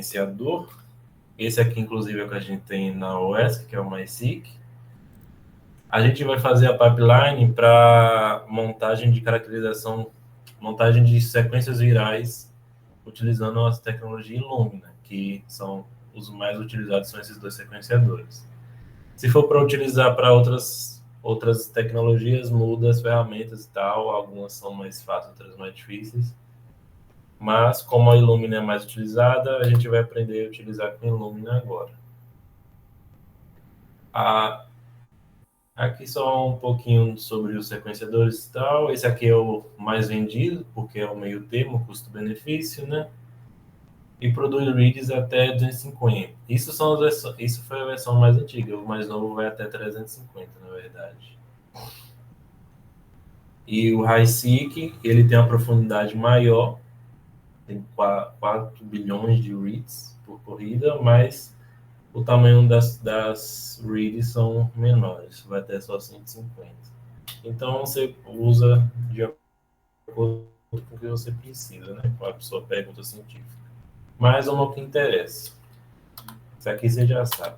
sequenciador. Esse aqui, inclusive, é o que a gente tem na OS, que é o MySeq. A gente vai fazer a pipeline para montagem de caracterização, montagem de sequências virais, utilizando a tecnologia Illumina, que são os mais utilizados, são esses dois sequenciadores. Se for para utilizar para outras tecnologias, muda as ferramentas e tal, algumas são mais fáceis, outras mais difíceis. Mas, como a Illumina é mais utilizada, a gente vai aprender a utilizar com a Illumina agora. Aqui só um pouquinho sobre os sequenciadores e tal. Esse aqui é o mais vendido, porque é o meio termo, custo-benefício, né? E produz reads até 250. Isso foi a versão mais antiga. O mais novo vai até 350, na verdade. E o HiSeq, ele tem uma profundidade maior, tem 4 bilhões de reads por corrida, mas o tamanho das reads são menores, vai até só 150. Então, você usa de acordo com o que você precisa, né? Com a sua pergunta científica. Mas vamos ao que interessa. Isso aqui você já sabe.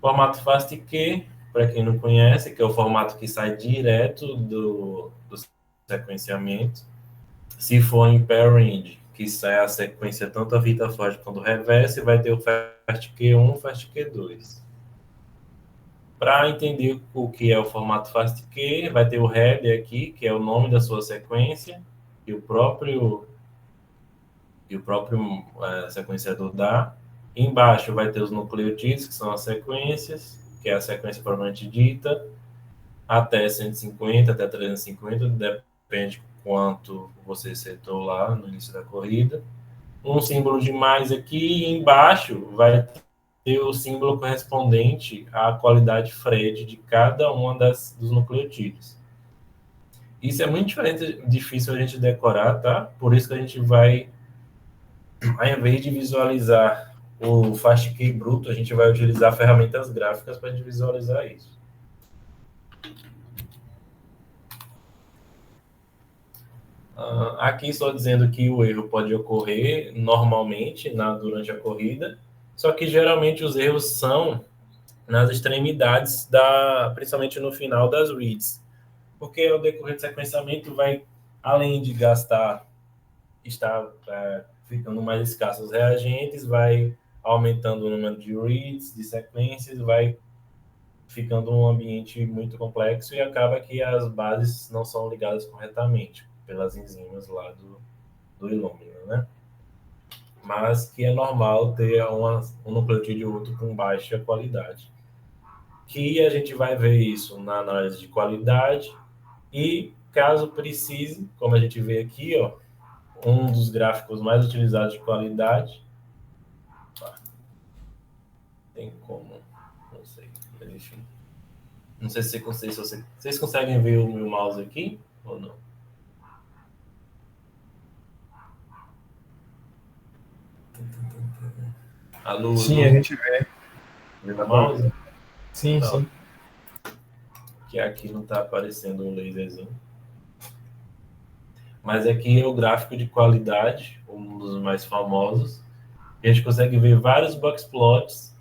Formato FASTQ, para quem não conhece, que é o formato que sai direto do sequenciamento. Se for em pair-range, que sai a sequência tanto a fita forte quanto o reverse, vai ter o FASTQ1 e o FASTQ2. Para entender o que é o formato FASTQ, vai ter o header aqui, que é o nome da sua sequência, e o próprio sequenciador dá. Embaixo vai ter os nucleotídeos, que são as sequências, que é a sequência propriamente dita, até 150, até 350, depende quanto você setou lá no início da corrida. Um símbolo de mais aqui, e embaixo vai ter o símbolo correspondente à qualidade Fred de cada uma dos nucleotídeos. Isso é muito difícil a gente decorar, tá? Por isso que a gente vai, ao invés de visualizar o FASTQ bruto, a gente vai utilizar ferramentas gráficas para visualizar isso. Aqui só dizendo que o erro pode ocorrer normalmente durante a corrida, só que geralmente os erros são nas extremidades, principalmente no final das reads. Porque ao decorrer do sequenciamento vai, além de estar ficando mais escassos os reagentes, vai aumentando o número de reads, de sequências, vai ficando um ambiente muito complexo e acaba que as bases não são ligadas corretamente pelas enzimas lá do Illumina, né? Mas que é normal ter um nucleotídeo ou outro com baixa qualidade. Que a gente vai ver isso na análise de qualidade e, caso precise, como a gente vê aqui, ó, um dos gráficos mais utilizados de qualidade. Tem como, não sei, mas enfim. Não sei se vocês conseguem ver o meu mouse aqui ou não. Alô, Sim, a gente vê. meu Dá pra mouse? ver. Sim, Não, sim. que aqui não está aparecendo um laserzinho. Mas aqui é o gráfico de qualidade, um dos mais famosos. A gente consegue ver vários box plots,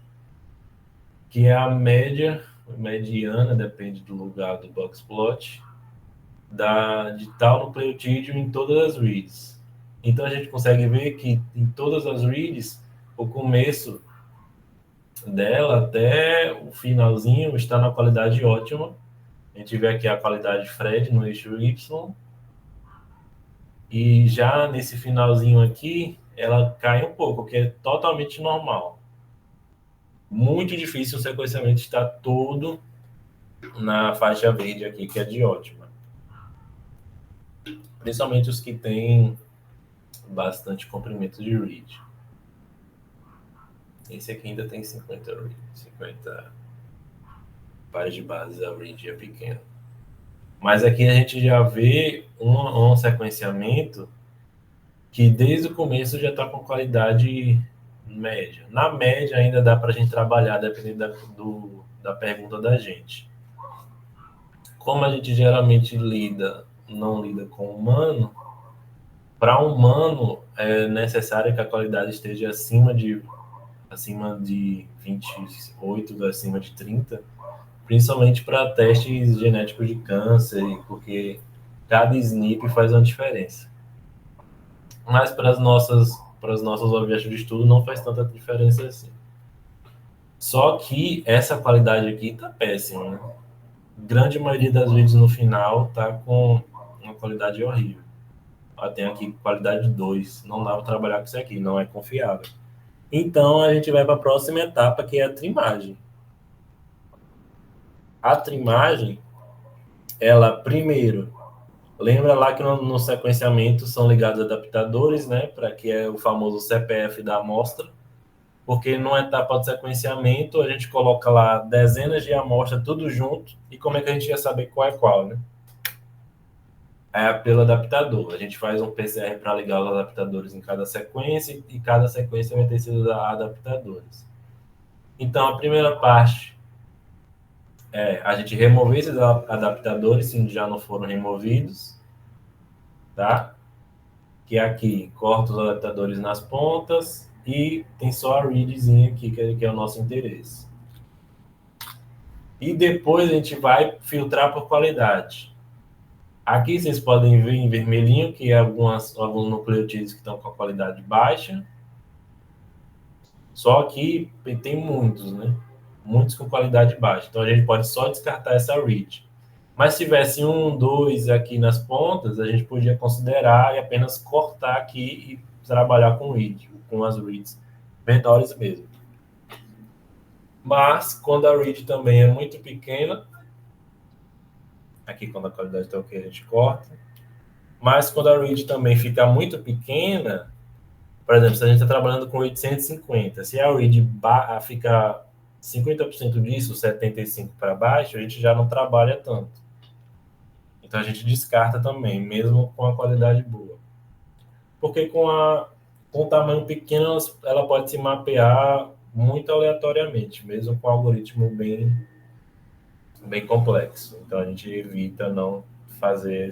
que é a mediana, depende do lugar do box plot, de tal nucleotídeo em todas as reads. Então a gente consegue ver que em todas as reads, o começo dela até o finalzinho está na qualidade ótima. A gente vê aqui a qualidade Fred no eixo Y. E já nesse finalzinho aqui, ela cai um pouco, que é totalmente normal. Muito difícil o sequenciamento estar todo na faixa verde aqui, que é de ótima. Principalmente os que têm bastante comprimento de read. Esse aqui ainda tem 50 pares de bases, a read é pequeno. Mas aqui a gente já vê um sequenciamento que desde o começo já está com qualidade média. Na média ainda dá para a gente trabalhar, dependendo da pergunta da gente. Como a gente geralmente não lida com humano, para humano, é necessário que a qualidade esteja acima de 28, acima de 30, principalmente para testes genéticos de câncer, porque cada SNP faz uma diferença. Mas para os nossos objetos de estudo não faz tanta diferença assim. Só que essa qualidade aqui está péssima, né? Grande maioria das vídeos no final tá com uma qualidade horrível. Tem aqui qualidade 2, não dá para trabalhar com isso aqui, não é confiável. Então a gente vai para a próxima etapa, que é a trimagem. A trimagem, ela primeiro, lembra lá que no sequenciamento são ligados adaptadores, né, para que é o famoso CPF da amostra, porque numa etapa de sequenciamento a gente coloca lá dezenas de amostras tudo junto, e como é que a gente ia saber qual é qual, né? É pelo adaptador. A gente faz um PCR para ligar os adaptadores em cada sequência, e cada sequência vai ter sido adaptadores. Então, a primeira parte é a gente remover esses adaptadores, se já não foram removidos, tá? Que aqui corta os adaptadores nas pontas e tem só a readzinha aqui, que é o nosso interesse. E depois a gente vai filtrar por qualidade. Aqui vocês podem ver em vermelhinho que é alguns nucleotídeos que estão com a qualidade baixa. Só que tem muitos, né? Muitos com qualidade baixa. Então a gente pode só descartar essa read. Mas se tivesse 1, 2 aqui nas pontas, a gente podia considerar e apenas cortar aqui e trabalhar com read, com as reads menores mesmo. Mas quando a read também é muito pequena, aqui quando a qualidade está ok, a gente corta. Mas quando a read também fica muito pequena, por exemplo, se a gente está trabalhando com 850, se a read fica 50% disso, 75% para baixo, a gente já não trabalha tanto. Então a gente descarta também, mesmo com a qualidade boa. Porque com o tamanho pequeno, ela pode se mapear muito aleatoriamente, mesmo com um algoritmo bem complexo. Então a gente evita não fazer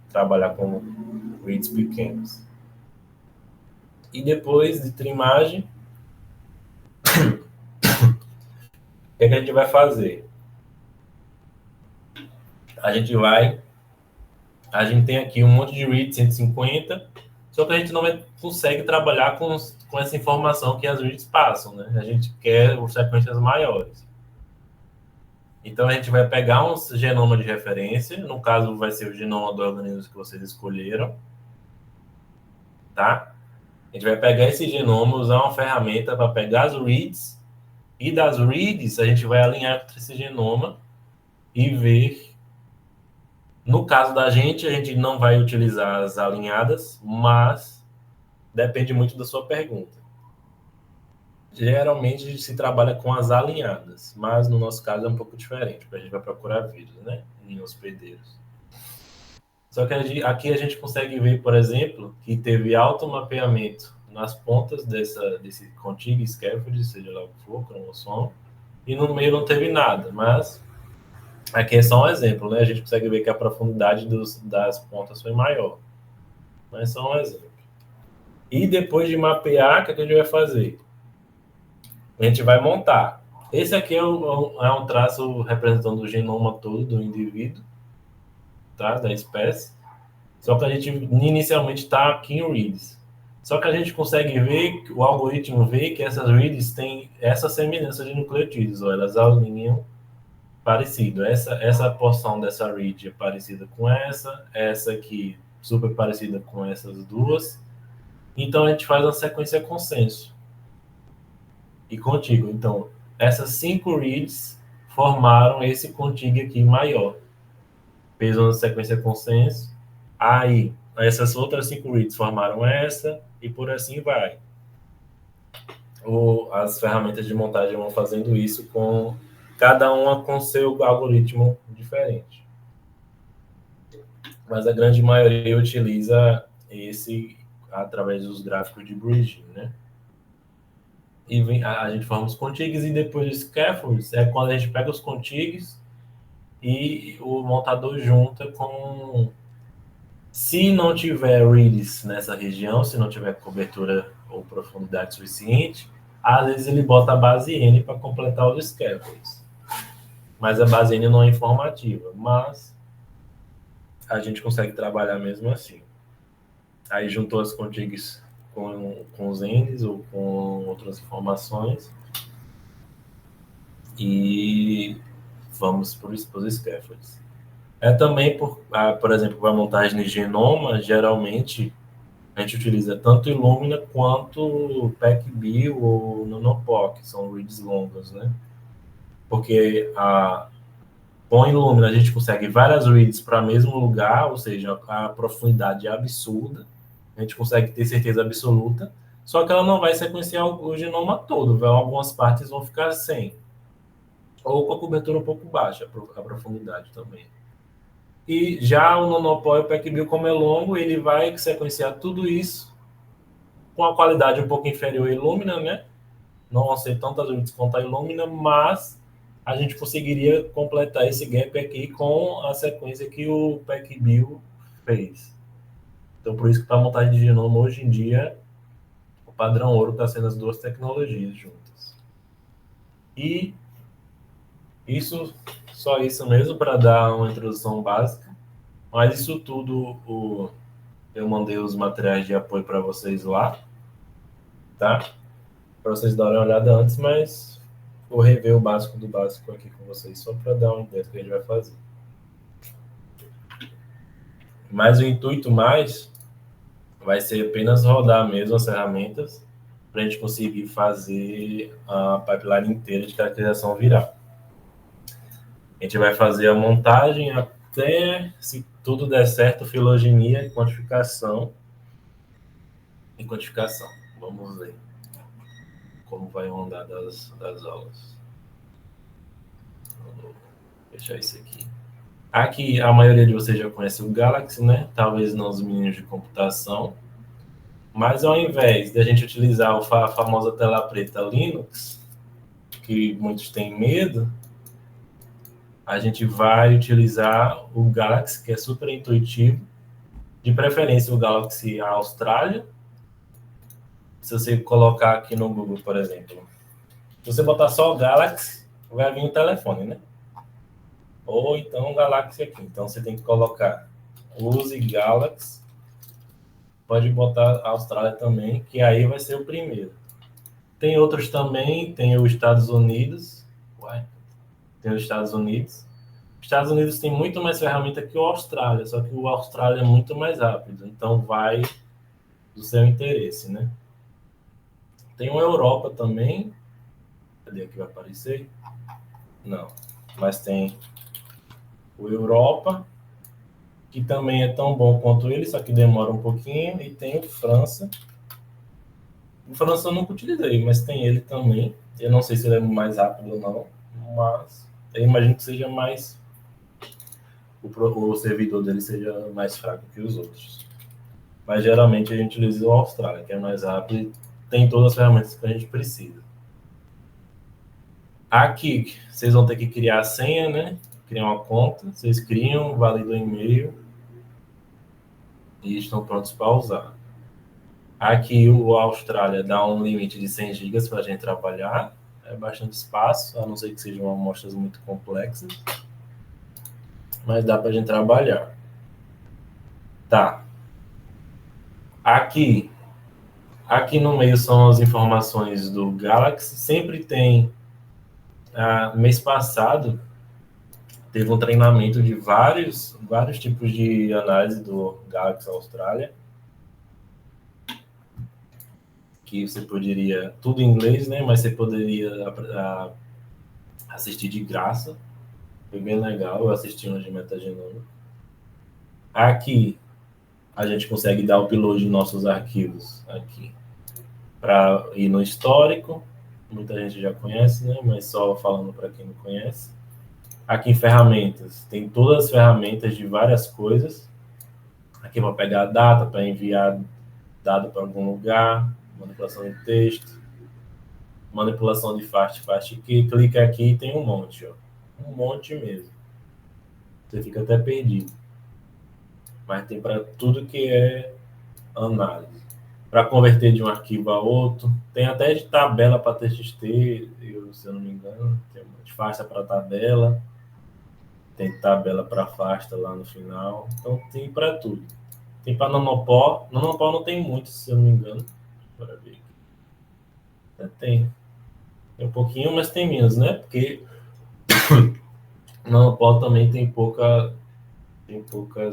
trabalhar com reads pequenos. E depois de trimagem, o que a gente vai fazer? A gente tem aqui um monte de reads 150, só que a gente não consegue trabalhar com essa informação que as reads passam, né? A gente quer sequências maiores. Então a gente vai pegar um genoma de referência, no caso vai ser o genoma do organismo que vocês escolheram, tá? A gente vai pegar esse genoma, usar uma ferramenta para pegar as reads, e das reads a gente vai alinhar com esse genoma e ver. No caso da gente, a gente não vai utilizar as alinhadas, mas depende muito da sua pergunta. Geralmente se trabalha com as alinhadas, mas no nosso caso é um pouco diferente, porque a gente vai procurar vírus, né, em hospedeiros. Só que aqui a gente consegue ver, por exemplo, que teve alto mapeamento nas pontas desse contigo scaffold, seja lá o que for, cromossomo, e no meio não teve nada, mas aqui é só um exemplo, né? A gente consegue ver que a profundidade das pontas foi maior. Mas só um exemplo. E depois de mapear, o que a gente vai fazer? A gente vai montar. Esse aqui é um traço representando o genoma todo do indivíduo, tá? Da espécie. Só que a gente inicialmente está aqui em reads. Só que a gente consegue ver, o algoritmo vê que essas reads têm essa semelhança de nucleotídeos, ó, elas alinham parecido. Essa porção dessa read é parecida com essa aqui super parecida com essas duas. Então a gente faz uma sequência consenso e contíguo. Então essas 5 reads formaram esse contíguo aqui maior. Fez uma sequência consenso. Aí essas outras 5 reads formaram essa e por assim vai. As ferramentas de montagem vão fazendo isso com cada uma com seu algoritmo diferente. Mas a grande maioria utiliza esse através dos gráficos de bridging, né? E a gente forma os contigs e depois os scaffolds é quando a gente pega os contigs e o montador junta com Se não tiver reads nessa região, se não tiver cobertura ou profundidade suficiente, às vezes ele bota a base N para completar os scaffolds. Mas a base N não é informativa, mas a gente consegue trabalhar mesmo assim. Aí juntou as contigs com os N's ou com outras informações e vamos para os scaffolds. É também, por exemplo, para a montagem de genoma, geralmente a gente utiliza tanto Illumina quanto PacBio ou NanoPo, que são reads longas, né? Porque com Illumina a gente consegue várias reads para o mesmo lugar, ou seja, a profundidade é absurda, a gente consegue ter certeza absoluta, só que ela não vai sequenciar o genoma todo, algumas partes vão ficar sem, ou com a cobertura um pouco baixa, a profundidade também. E já o NanoPo e o PacBio, como é longo, ele vai sequenciar tudo isso com a qualidade um pouco inferior à Illumina, né? Não vão ser tantas reads quanto a Illumina, mas a gente conseguiria completar esse gap aqui com a sequência que o PacBio fez. Então, por isso que para a montagem de genoma, hoje em dia, o padrão ouro está sendo as duas tecnologias juntas. E só isso mesmo para dar uma introdução básica. Mas isso tudo, eu mandei os materiais de apoio para vocês lá, tá? Para vocês darem uma olhada antes, mas vou rever o básico do básico aqui com vocês, só para dar uma ideia do que a gente vai fazer. Mas o intuito mais vai ser apenas rodar mesmo as ferramentas para a gente conseguir fazer a pipeline inteira de caracterização viral. A gente vai fazer a montagem até, se tudo der certo, filogenia e quantificação. Vamos ver como vai andar das aulas. Vou fechar isso aqui. Aqui, a maioria de vocês já conhece o Galaxy, né? Talvez não os meninos de computação. Mas ao invés de a gente utilizar a famosa tela preta Linux, que muitos têm medo, a gente vai utilizar o Galaxy, que é super intuitivo. De preferência, o Galaxy Austrália. Se você colocar aqui no Google, por exemplo, se você botar só o Galaxy, vai vir o telefone, né? Ou então o Galaxy aqui. Então, você tem que colocar use Galaxy. Pode botar a Austrália também, que aí vai ser o primeiro. Tem outros também, tem os Estados Unidos. Tem os Estados Unidos. Os Estados Unidos tem muito mais ferramenta que o Austrália, só que o Austrália é muito mais rápido, então vai do seu interesse, né? Tem uma Europa também. Cadê aqui vai aparecer? Não, mas tem o Europa, que também é tão bom quanto ele, só que demora um pouquinho, e tem o França. O França eu nunca utilizei, mas tem ele também. Eu não sei se ele é mais rápido ou não, mas eu imagino que seja mais... o servidor dele seja mais fraco que os outros. Mas geralmente a gente utiliza o Austrália, que é mais rápido e tem todas as ferramentas que a gente precisa. Aqui, vocês vão ter que criar a senha, né? Criar uma conta. Vocês criam, validam o e-mail e estão prontos para usar. Aqui o Austrália dá um limite de 100 GB para a gente trabalhar. É bastante espaço, a não ser que sejam amostras muito complexas. Mas dá para a gente trabalhar. Tá. Aqui no meio são as informações do Galaxy. Sempre tem... mês passado, teve um treinamento de vários tipos de análise do Galaxy Austrália, que você poderia... Tudo em inglês, né? Mas você poderia assistir de graça. Foi bem legal, eu assisti uma de metagenoma. Aqui, a gente consegue dar o upload de nossos arquivos aqui para ir no histórico. Muita gente já conhece, né? Mas só falando para quem não conhece. Aqui em ferramentas, tem todas as ferramentas de várias coisas. Aqui para pegar a data, para enviar dado para algum lugar, manipulação de texto, manipulação de FAST key. Clica aqui e tem um monte, ó. Um monte mesmo. Você fica até perdido. mas tem para tudo que é análise. Para converter de um arquivo a outro, tem até de tabela para TXT, se eu não me engano, tem de pasta para tabela, tem tabela para pasta lá no final, então tem para tudo. Tem para nanopó não tem muito, se eu não me engano, para ver aqui. Tem um pouquinho, mas tem menos, né? Porque nanopó também tem poucas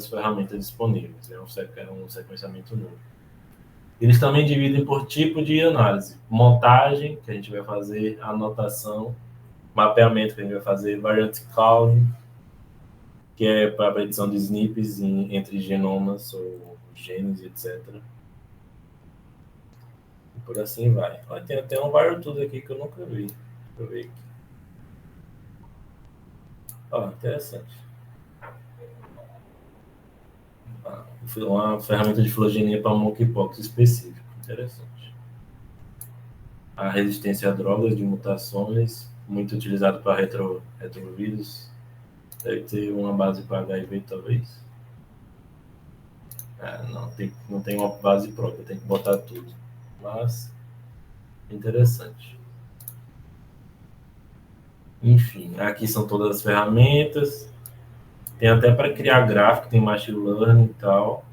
ferramentas disponíveis, é um sequenciamento novo. Eles também dividem por tipo de análise. Montagem, que a gente vai fazer, anotação, mapeamento, que a gente vai fazer, variant calling, que é para a predição de SNPs entre genomas ou genes, etc. E por assim vai. Tem até um tudo aqui que eu nunca vi. Deixa eu ver aqui. Interessante. Uma ferramenta de filogenia para monkeypox específico. Interessante. A resistência a drogas de mutações, muito utilizado para retrovírus. Deve ter uma base para HIV, talvez. Não tem uma base própria, tem que botar tudo. Mas, interessante. Enfim, aqui são todas as ferramentas. Tem até para criar gráfico, tem machine learning e tal.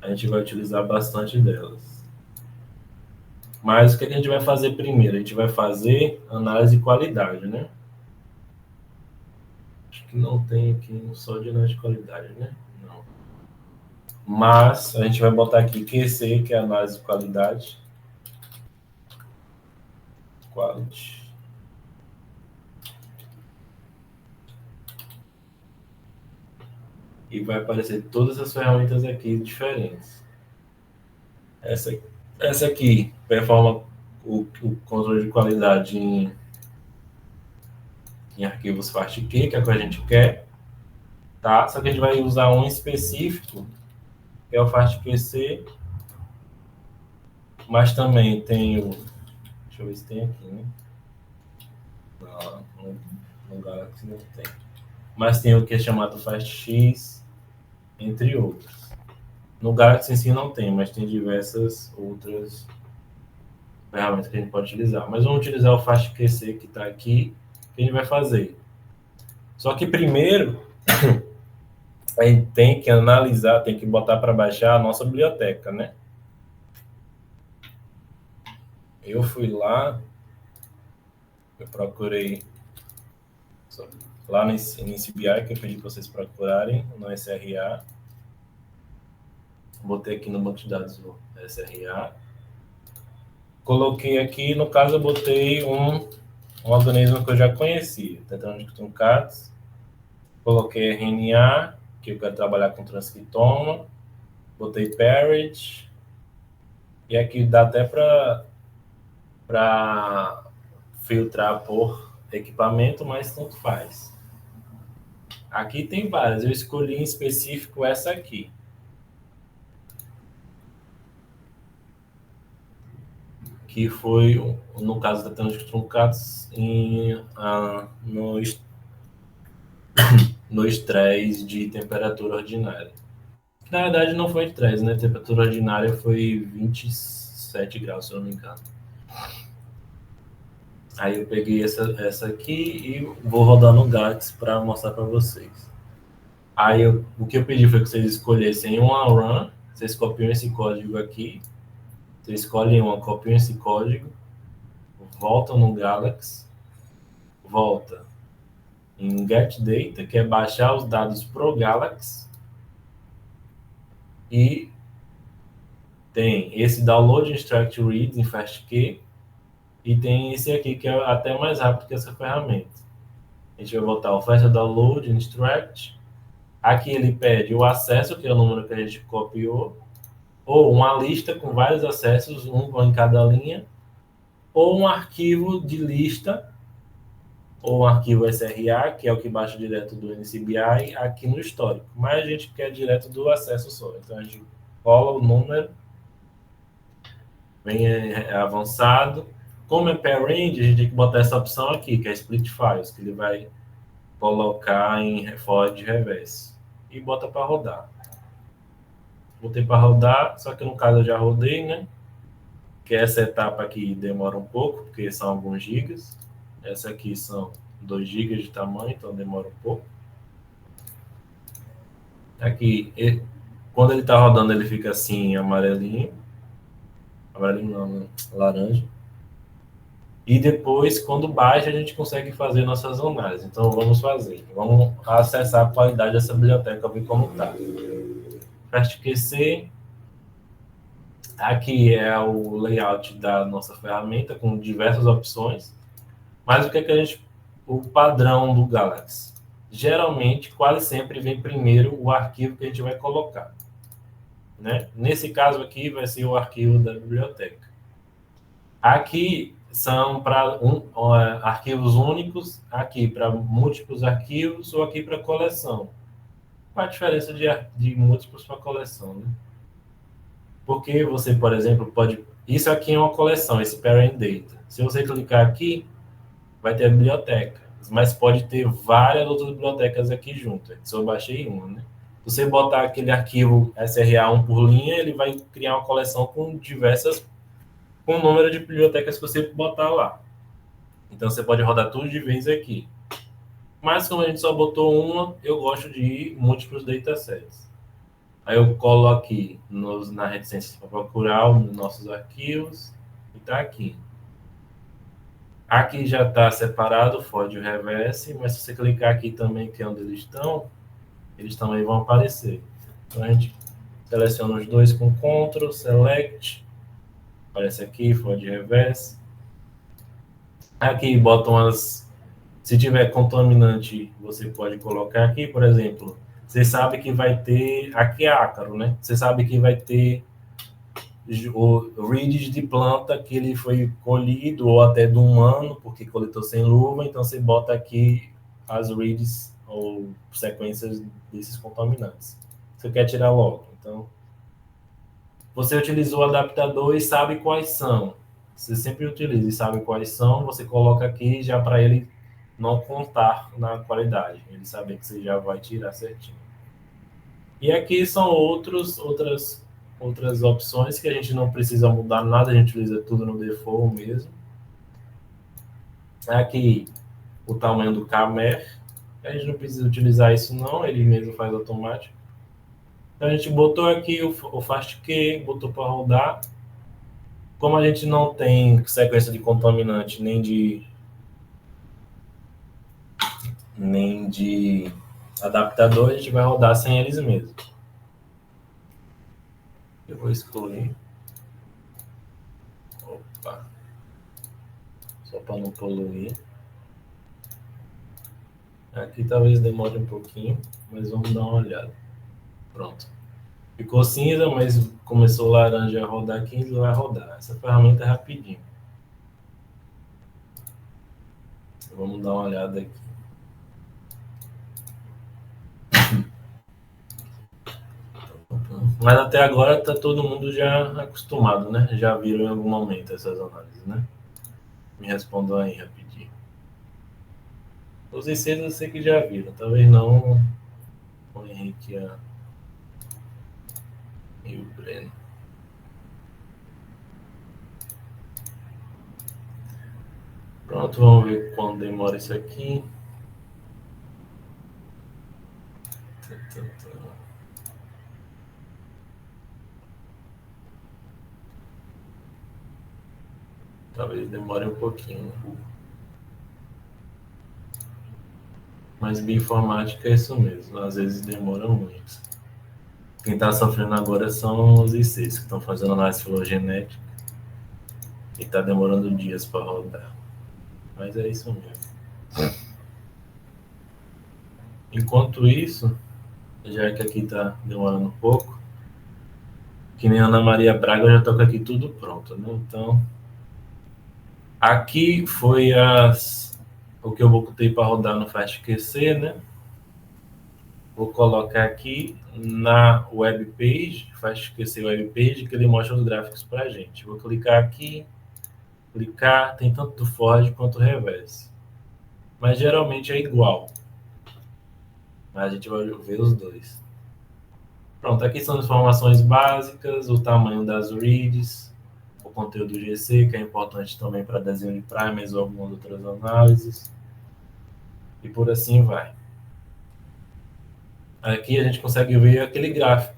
A gente vai utilizar bastante delas. Mas o que a gente vai fazer primeiro? A gente vai fazer análise de qualidade, né? Acho que não tem aqui só de análise de qualidade, né? Não. Mas a gente vai botar aqui QC, que é análise de qualidade. Quality. E vai aparecer todas as ferramentas aqui diferentes. Essa aqui performa o controle de qualidade em arquivos FASTQ, que é o que a gente quer, tá? Só que a gente vai usar um específico, que é o FastQC, mas também tem o... Deixa eu ver se tem aqui, né? Não, no Galaxy não tem. Mas tem o que é chamado FastX, entre outros. No Galaxy em si não tem, mas tem diversas outras ferramentas que a gente pode utilizar. Mas vamos utilizar o FastQC que está aqui, que a gente vai fazer. Só que primeiro, a gente tem que analisar, tem que botar para baixar a nossa biblioteca, né? Eu fui lá, eu procurei lá no NCBI, que eu pedi para vocês procurarem, no SRA. Botei aqui no banco de dados do SRA. Coloquei aqui, no caso, eu botei um organismo que eu já conhecia, Tetânicos truncados. Coloquei RNA, que eu quero trabalhar com transcriptoma. Botei parent. E aqui dá até para filtrar por equipamento, mas tanto faz. Aqui tem várias, eu escolhi em específico essa aqui. Que foi, no caso da Tetânicos truncados, no estresse de temperatura ordinária. Na verdade, não foi estresse, né? A temperatura ordinária foi 27 graus, se eu não me engano. Aí eu peguei essa aqui e vou rodar no GATS para mostrar para vocês. Aí o que eu pedi foi que vocês escolhessem uma run, vocês copiam esse código aqui, vocês escolhem uma, copiam esse código, voltam no Galaxy, volta em Get Data, que é baixar os dados pro Galaxy, e tem esse Download Instruct Read em FastQ, e tem esse aqui que é até mais rápido que essa ferramenta. A gente vai botar o Fast Download Instruct. Aqui ele pede o acesso, que é o número que a gente copiou, ou uma lista com vários acessos, um em cada linha, ou um arquivo de lista, ou um arquivo SRA, que é o que baixa direto do NCBI, aqui no histórico. Mas a gente quer direto do acesso só. Então a gente cola o número, bem avançado. Como é pair-range, a gente tem que botar essa opção aqui, que é Split Files, que ele vai colocar em forward reverse. e bota para rodar. Botei para rodar, só que no caso eu já rodei, né? Que essa etapa aqui demora um pouco, porque são alguns gigas. Essa aqui são 2 gigas de tamanho, então demora um pouco. Aqui, quando ele está rodando, ele fica assim, amarelinho. Amarelinho não, laranja. E depois, quando baixa, a gente consegue fazer nossas análises. Então, vamos fazer. Vamos acessar a qualidade dessa biblioteca, ver como está. FastQC. Aqui é o layout da nossa ferramenta, com diversas opções. Mas o que é que a gente... O padrão do Galaxy. Geralmente, quase sempre vem primeiro o arquivo que a gente vai colocar. Né? Nesse caso aqui, vai ser o arquivo da biblioteca. Aqui são para arquivos únicos, aqui para múltiplos arquivos ou aqui para coleção. Qual a diferença de múltiplos para coleção? Né? Porque você, por exemplo, pode... Isso aqui é uma coleção, esse parent data. Se você clicar aqui, vai ter a biblioteca. Mas pode ter várias outras bibliotecas aqui junto. Só baixei uma, né? Se você botar aquele arquivo SRA1 por linha, ele vai criar uma coleção com diversas... com o número de bibliotecas que você botar lá. Então, você pode rodar tudo de vez aqui. Mas, como a gente só botou uma, eu gosto de ir múltiplos datasets. Aí eu colo aqui na reticência para procurar os nossos arquivos e está aqui. Aqui já está separado o for e o reverse, mas se você clicar aqui também, que é onde eles também vão aparecer. Então, a gente seleciona os dois com Ctrl, Select, aparece aqui, for e reverse. Aqui botam as... Se tiver contaminante, você pode colocar aqui, por exemplo, você sabe que vai ter... Aqui é ácaro, né? Você sabe que vai ter o reads de planta que ele foi colhido ou até de um ano, porque coletou sem luva, então você bota aqui as reads ou sequências desses contaminantes. Você quer tirar logo. Então, você utilizou o adaptador e sabe quais são. Você sempre utiliza e sabe quais são, você coloca aqui já para ele não contar na qualidade, ele saber que você já vai tirar certinho. E aqui são outras opções que a gente não precisa mudar nada, a gente utiliza tudo no default mesmo. Aqui o tamanho do Camer, a gente não precisa utilizar isso não, ele mesmo faz automático. Então a gente botou aqui o FastQ, botou para rodar. Como a gente não tem sequência de contaminante nem de adaptador, a gente vai rodar sem eles mesmo. Eu vou excluir. Opa. Só para não poluir. Aqui talvez demore um pouquinho, mas vamos dar uma olhada. Pronto. Ficou cinza, mas começou laranja a rodar aqui, ele vai rodar. Essa ferramenta é rapidinho. Vamos dar uma olhada aqui. Mas até agora está todo mundo já acostumado, né? Já viram em algum momento essas análises, né? Me respondam aí rapidinho. Os ICs eu sei que já viram, talvez não o Henrique e o Breno. Pronto, vamos ver quanto demora isso aqui. Talvez demore um pouquinho. Mas bioinformática é isso mesmo, às vezes demora muito. Quem está sofrendo agora são os ICs, que estão fazendo análise filogenética e está demorando dias para rodar. Mas é isso mesmo. Enquanto isso, já que aqui está demorando um pouco, que nem a Ana Maria Braga, eu já estou com aqui tudo pronto, né? Então, aqui foi o que eu botei para rodar no FastQC, né? Vou colocar aqui na web page, FastQC web page, que ele mostra os gráficos para a gente. Vou clicar aqui, tem tanto do forward quanto o reverse. Mas geralmente é igual. Mas a gente vai ver os dois. Pronto, aqui são as informações básicas, o tamanho das reads, o conteúdo GC, que é importante também para desenho de primers ou algumas outras análises. E por assim vai. Aqui a gente consegue ver aquele gráfico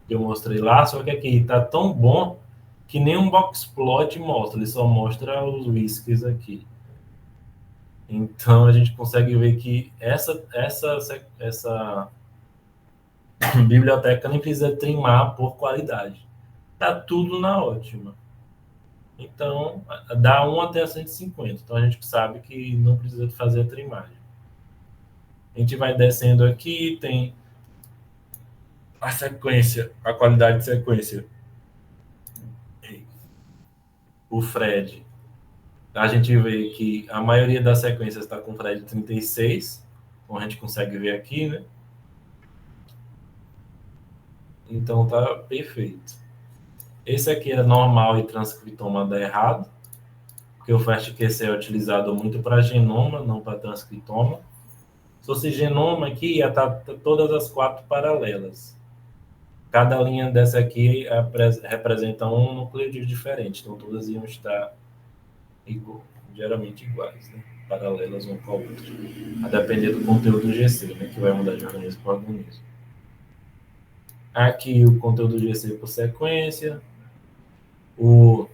que eu mostrei lá, só que aqui está tão bom que nem um boxplot mostra, ele só mostra os whiskers aqui. Então a gente consegue ver que essa biblioteca nem precisa trimar por qualidade. Tá tudo na ótima. Então dá 1 até 150. Então a gente sabe que não precisa fazer a trimagem. A gente vai descendo aqui, tem a sequência, a qualidade de sequência. O Fred, a gente vê que a maioria das sequências está com Fred 36, como a gente consegue ver aqui, né? Então tá perfeito. Esse aqui é normal e transcriptoma dá errado, porque o FastQC é utilizado muito para genoma, não para transcriptoma. Se fosse genoma aqui, ia estar todas as 4 paralelas. Cada linha dessa aqui representa um nucleotídeo diferente, então todas iam estar geralmente iguais, né? Paralelas um com a outra, a depender do conteúdo GC, né? Que vai mudar de organismo para organismo. Aqui o conteúdo GC por sequência. O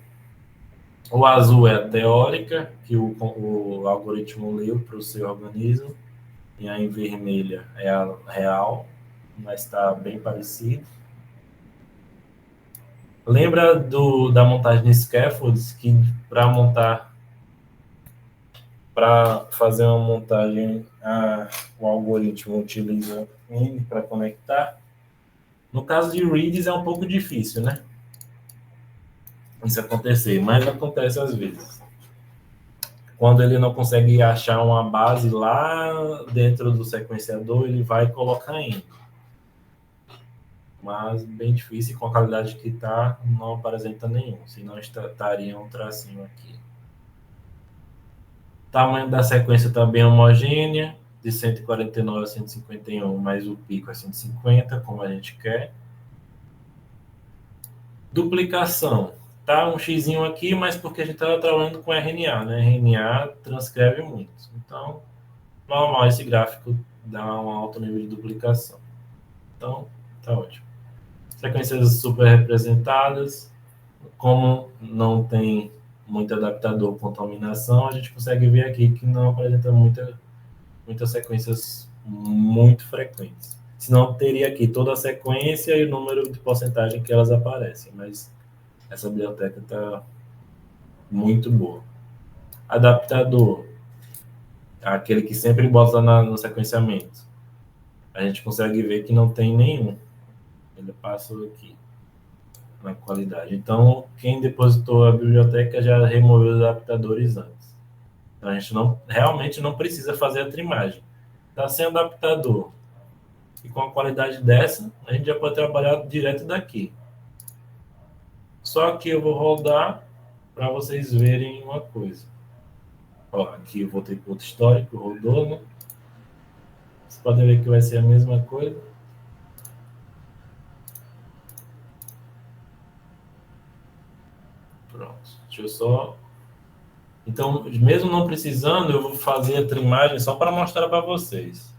azul é a teórica, que o algoritmo leu para o seu organismo, e a em vermelha é a real, mas está bem parecido. Lembra da montagem de scaffolds, que para fazer uma montagem, o algoritmo utiliza N para conectar? No caso de reads é um pouco difícil, né? Isso acontecer, mas acontece às vezes. Quando ele não consegue achar uma base lá dentro do sequenciador, ele vai colocar N. Mas bem difícil, e com a qualidade que está, não apresenta nenhum, senão estaria um tracinho aqui. O tamanho da sequência está bem homogênea, de 149 a 151, mas o pico é 150, como a gente quer. Duplicação. Tá um xizinho aqui, mas porque a gente está trabalhando com RNA, né? RNA transcreve muito. Então, normal esse gráfico dá um alto nível de duplicação. Então, tá ótimo. Sequências super representadas. Como não tem muito adaptador contaminação, a gente consegue ver aqui que não apresenta muitas sequências muito frequentes. Senão teria aqui toda a sequência e o número de porcentagem que elas aparecem, mas essa biblioteca está muito boa. Adaptador, aquele que sempre bota no sequenciamento. A gente consegue ver que não tem nenhum. Ele passou aqui na qualidade. Então, quem depositou a biblioteca já removeu os adaptadores antes. Então, a gente realmente não precisa fazer a trimagem. Está sem adaptador e com a qualidade dessa, a gente já pode trabalhar direto daqui. Só que eu vou rodar para vocês verem uma coisa. Ó, aqui eu voltei para outro histórico, rodou, né? Vocês podem ver que vai ser a mesma coisa. Pronto, deixa eu só... Então, mesmo não precisando, eu vou fazer a trimagem só para mostrar para vocês.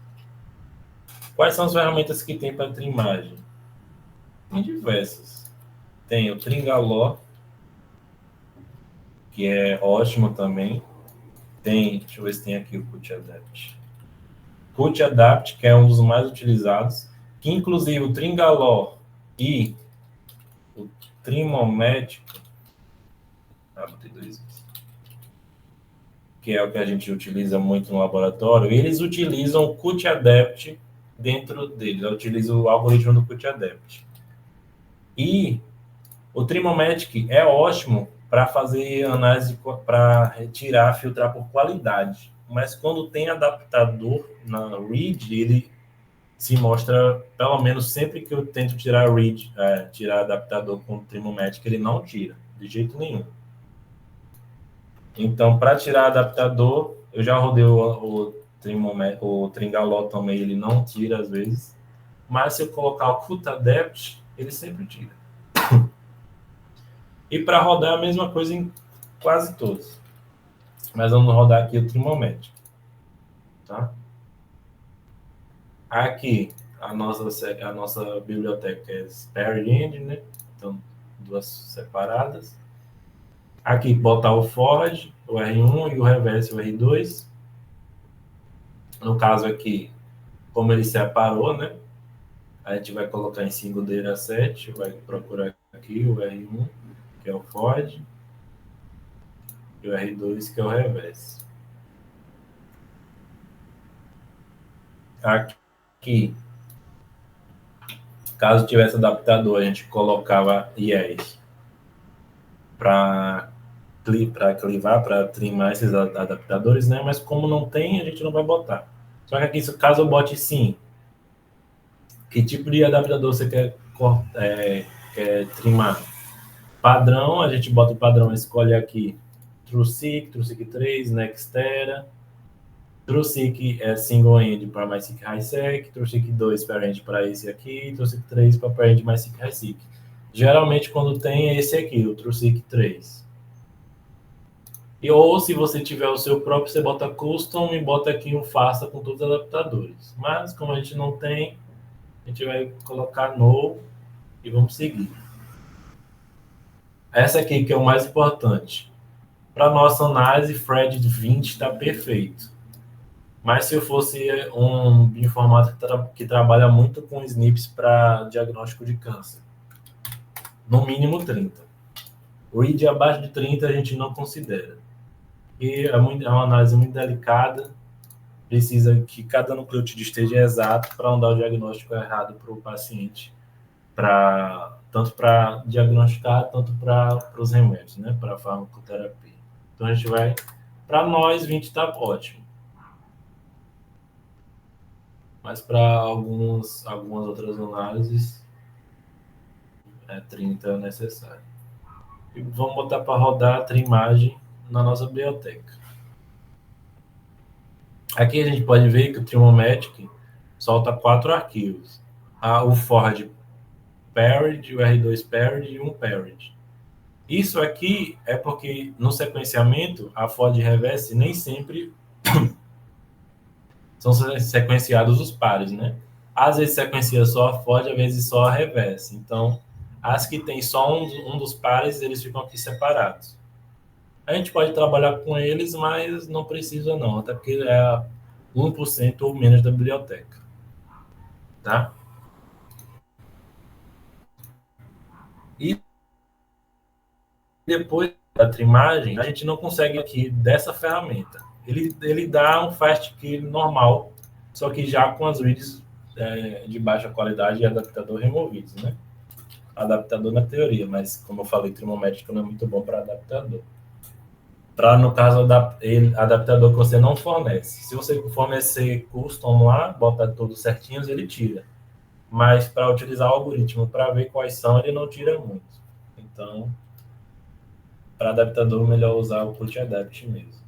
Quais são as ferramentas que tem para trimagem? Tem diversas. Tem o Tringaló, que é ótimo também. Tem, deixa eu ver se tem aqui o QtAdapt. QtAdapt, que é um dos mais utilizados, que inclusive o Tringaló e o Trimomédico, botei dois, que é o que a gente utiliza muito no laboratório, eles utilizam o QtAdapt dentro deles, utilizam o algoritmo do QtAdapt. E o Trimomatic é ótimo para fazer análise, para retirar, filtrar por qualidade. Mas quando tem adaptador na read, ele se mostra, pelo menos sempre que eu tento tirar read, tirar adaptador com o Trimomatic, ele não tira, de jeito nenhum. Então, para tirar adaptador, eu já rodei o o Tringaló também ele não tira às vezes, mas se eu colocar o QtAdapt, ele sempre tira. E para rodar a mesma coisa em quase todos. Mas vamos rodar aqui o Trimomatic. Tá? Aqui a nossa biblioteca é Spare Engine, né? Então, duas separadas. Aqui botar o forward, o R1 e o reverse, o R2. No caso aqui, como ele separou, né? A gente vai colocar em single dataset, vai procurar aqui o R1, que é o forward, e o R2, que é o reverse. Aqui, caso tivesse adaptador, a gente colocava IES para clivar, para trimar esses adaptadores, né? Mas como não tem, a gente não vai botar. Só que aqui, caso eu bote sim, que tipo de adaptador você quer trimar? Padrão, a gente bota o padrão, escolhe aqui TrueSeq, TrueSeq 3, Nextera. TrueSeq é single end para MySeq HiSeq, TrueSeq 2 parent para esse aqui, TrueSeq 3 para parent MySeq HiSeq. Geralmente, quando tem, é esse aqui, o TrueSeq 3. Ou se você tiver o seu próprio, você bota custom e bota aqui um faça com todos os adaptadores. Mas, como a gente não tem, a gente vai colocar no e vamos seguir. Essa aqui que é o mais importante. Para nossa análise, Fred 20 está perfeito. Mas se eu fosse um bioinformático que trabalha muito com SNPs para diagnóstico de câncer, no mínimo 30. Read abaixo de 30 a gente não considera. E é uma análise muito delicada, precisa que cada nucleotídeo esteja exato para não dar o diagnóstico errado para o paciente, tanto para diagnosticar, tanto para os remédios, né, para a farmacoterapia. Então a gente vai, para nós, 20 está ótimo. Mas para algumas outras análises, 30 é necessário. E vamos botar para rodar a trimagem na nossa biblioteca. Aqui a gente pode ver que o Trimomatic solta 4 arquivos. O forward paired, o R2 paired e um paired. Isso aqui é porque no sequenciamento, a forward e reverse nem sempre são sequenciados os pares, né? Às vezes sequencia só a forward, às vezes só a reverse. Então, as que tem só um dos pares, eles ficam aqui separados. A gente pode trabalhar com eles, mas não precisa não, até porque é 1% ou menos da biblioteca. Tá? E depois da trimagem, a gente não consegue aqui dessa ferramenta. Ele dá um fast key normal, só que já com as reads de baixa qualidade e adaptador removidos, né? Adaptador na teoria, mas como eu falei, Trimométrico não é muito bom para adaptador. Para, no caso, adaptador que você não fornece. Se você fornecer custom lá, bota todos certinhos, ele tira. Mas para utilizar o algoritmo, para ver quais são, ele não tira muito. Então, para adaptador, melhor usar o QtAdapt mesmo.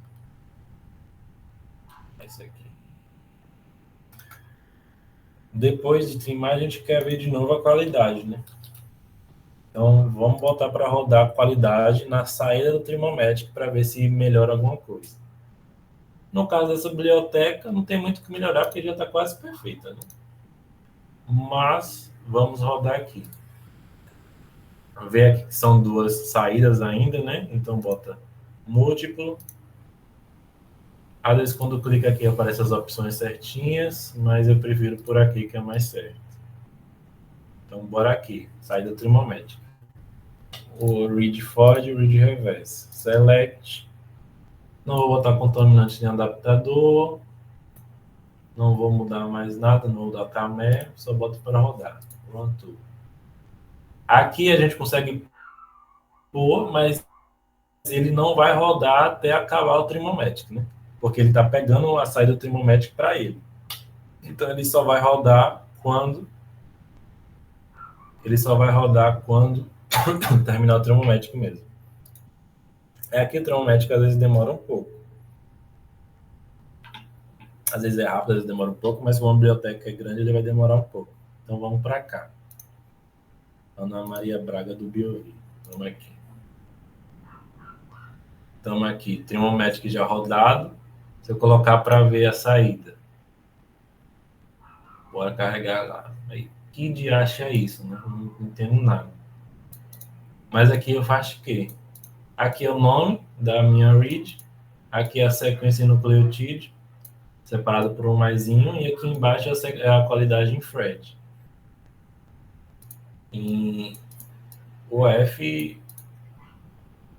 É isso aqui. Depois de trimar, a gente quer ver de novo a qualidade, né? Então, vamos botar para rodar a qualidade na saída do Trimomatic para ver se melhora alguma coisa. No caso dessa biblioteca, não tem muito o que melhorar, porque já está quase perfeita, né? Mas, vamos rodar aqui. Ver aqui que são duas saídas ainda, né? Então, bota múltiplo. Às vezes, quando clica aqui, aparecem as opções certinhas, mas eu prefiro por aqui, que é mais certo. Então, bora aqui. Saída Trimomatic. O read forward e o read reverse. Select. Não vou botar contaminante em adaptador. Não vou mudar mais nada, não vou dar camé, só boto para rodar. Pronto. Aqui a gente consegue pôr, mas ele não vai rodar até acabar o Trimomatic, né? Porque ele está pegando a saída do Trimomatic para ele. Então ele só vai rodar quando terminar o Trimomatic mesmo. É que o Trimomatic às vezes demora um pouco. Às vezes é rápido, às vezes demora um pouco, mas como a biblioteca é grande, ele vai demorar um pouco. Então vamos para cá. Ana Maria Braga do Biorio. Vamos aqui. Estamos aqui. Tem um Magic já rodado. Se eu colocar para ver a saída. Bora carregar lá. Aí, que diacho é isso? Né? Não entendo nada. Mas aqui eu faço o quê? Aqui é o nome da minha read. Aqui é a sequência nucleotídeo, separado por um maisinho. E aqui embaixo é a qualidade em Fred. Em o F,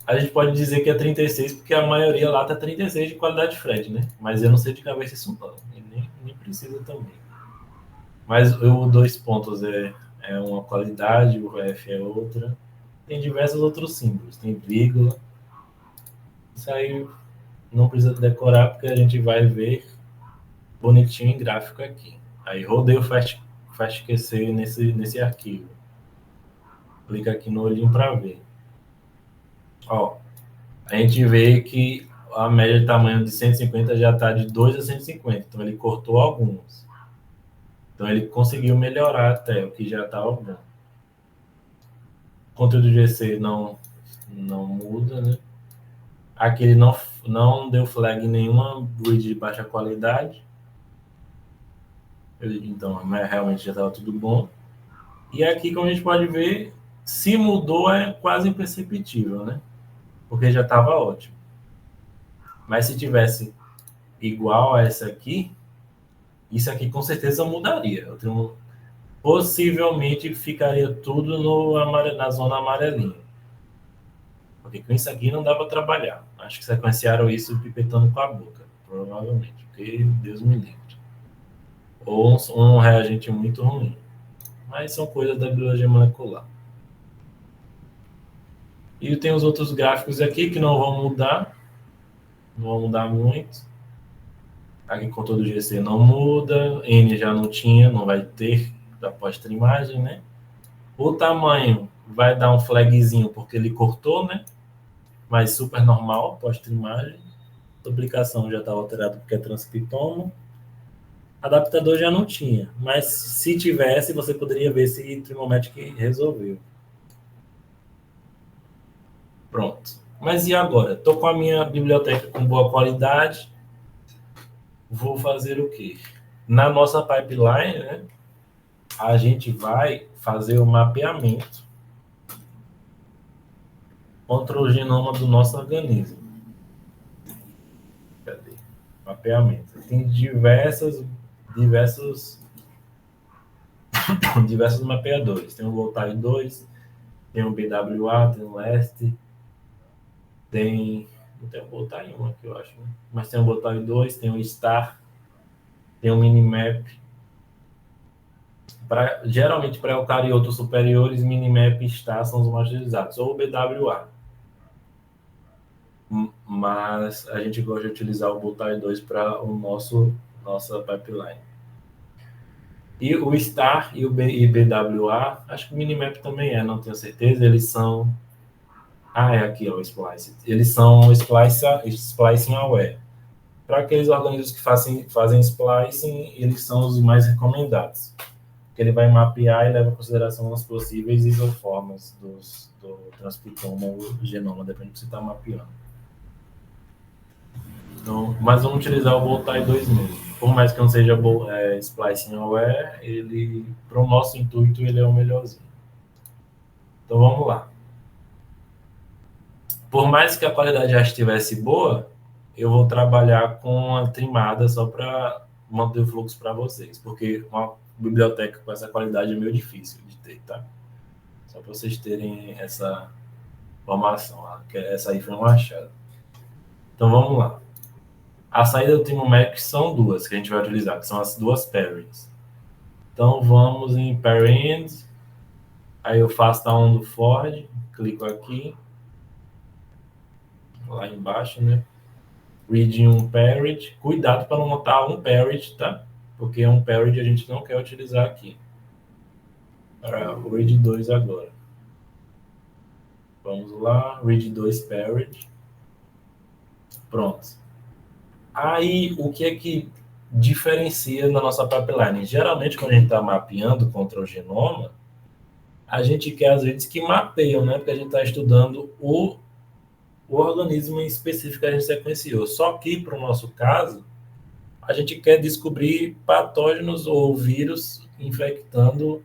a gente pode dizer que é 36, porque a maioria lá tá 36 de qualidade Fred, né? Mas eu não sei de cabeça isso não. E nem precisa também. Mas o 2 pontos é uma qualidade, o F é outra. Tem diversos outros símbolos. Tem vírgula. Isso aí não precisa decorar, porque a gente vai ver bonitinho em gráfico aqui. Aí rodei o FastQC nesse arquivo. Clica aqui no olhinho para ver. Ó, a gente vê que a média de tamanho de 150 já está de 2 a 150. Então ele cortou alguns. Então ele conseguiu melhorar até o que já estava bom. O conteúdo GC não muda, né? Aqui ele não deu flag em nenhuma read de baixa qualidade. Então realmente já estava tudo bom. E aqui, como a gente pode ver, se mudou é quase imperceptível, né? Porque já estava ótimo. Mas se tivesse igual a essa aqui, isso aqui com certeza mudaria. Possivelmente ficaria tudo na zona amarelinha. Porque com isso aqui não dá para trabalhar. Acho que sequenciaram isso pipetando com a boca, provavelmente. Porque Deus me livre. Ou um reagente muito ruim. Mas são coisas da biologia molecular. E tem os outros gráficos aqui que não vão mudar. Não vão mudar muito. Aqui com todo GC não muda. N já não tinha, não vai ter da pós-trimagem, né? O tamanho vai dar um flagzinho porque ele cortou, né? Mas super normal, pós-trimagem. Duplicação já estava alterado porque é transcriptoma. Adaptador já não tinha, mas se tivesse, você poderia ver se Trigonometric resolveu. Pronto. Mas e agora? Estou com a minha biblioteca com boa qualidade. Vou fazer o quê? Na nossa pipeline, né, a gente vai fazer o mapeamento contra o genoma do nosso organismo. Cadê? Mapeamento. Tem diversos mapeadores. Tem o Voltaire 2, tem o BWA, tem o LEST, não tem o Voltaire 1 aqui, eu acho, né? Mas tem o Voltaire 2, tem o STAR, tem o Minimap. Geralmente, para eucariotos superiores, Minimap e STAR são os mais utilizados, ou o BWA. Mas a gente gosta de utilizar o Voltaire 2 para nossa pipeline. E o STAR e o BWA, acho que o Minimap também não tenho certeza, eles são... é aqui, ó, o Splice. Eles são splicing aware. Para aqueles organismos que fazem splicing, eles são os mais recomendados. Porque ele vai mapear e leva em consideração as possíveis isoformas do transcriptoma ou genoma, depende do que você está mapeando. Então, mas vamos utilizar o Voltaire 2 mesmo. Por mais que não seja splicing aware, para o nosso intuito, ele é o melhorzinho. Então, vamos lá. Por mais que a qualidade já estivesse boa, eu vou trabalhar com a trimada só para manter o fluxo para vocês, porque uma biblioteca com essa qualidade é meio difícil de ter, tá? Só para vocês terem essa informação, que essa aí foi uma achada. Então, vamos lá. A saída do Trimomec são duas que a gente vai utilizar, que são as duas pairings. Então, vamos em Parent, aí eu faço down do Ford, clico aqui, lá embaixo, né? Read um parent, cuidado para não notar um parent, tá? Porque um parent a gente não quer utilizar aqui. Para o read 2 agora. Vamos lá, read 2 parent. Pronto. Aí, o que é que diferencia na nossa pipeline. Geralmente, quando a gente está mapeando contra o genoma, a gente quer, às vezes, que mapeiam, né? Porque a gente está estudando o organismo em específico que a gente sequenciou. Só que, para o nosso caso, a gente quer descobrir patógenos ou vírus infectando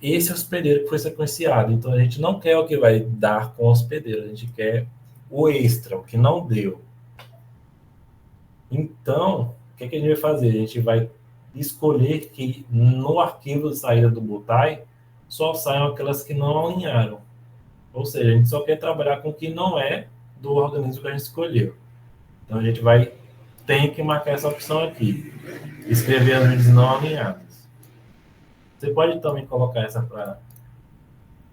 esse hospedeiro que foi sequenciado. Então, a gente não quer o que vai dar com o hospedeiro, a gente quer o extra, o que não deu. Então, o que a gente vai fazer? A gente vai escolher que no arquivo de saída do Butai só saiam aquelas que não alinharam. Ou seja, a gente só quer trabalhar com o que não é do organismo que a gente escolheu. Então, a gente tem que marcar essa opção aqui. Escrever as redes não alinhadas. Você pode também colocar essa para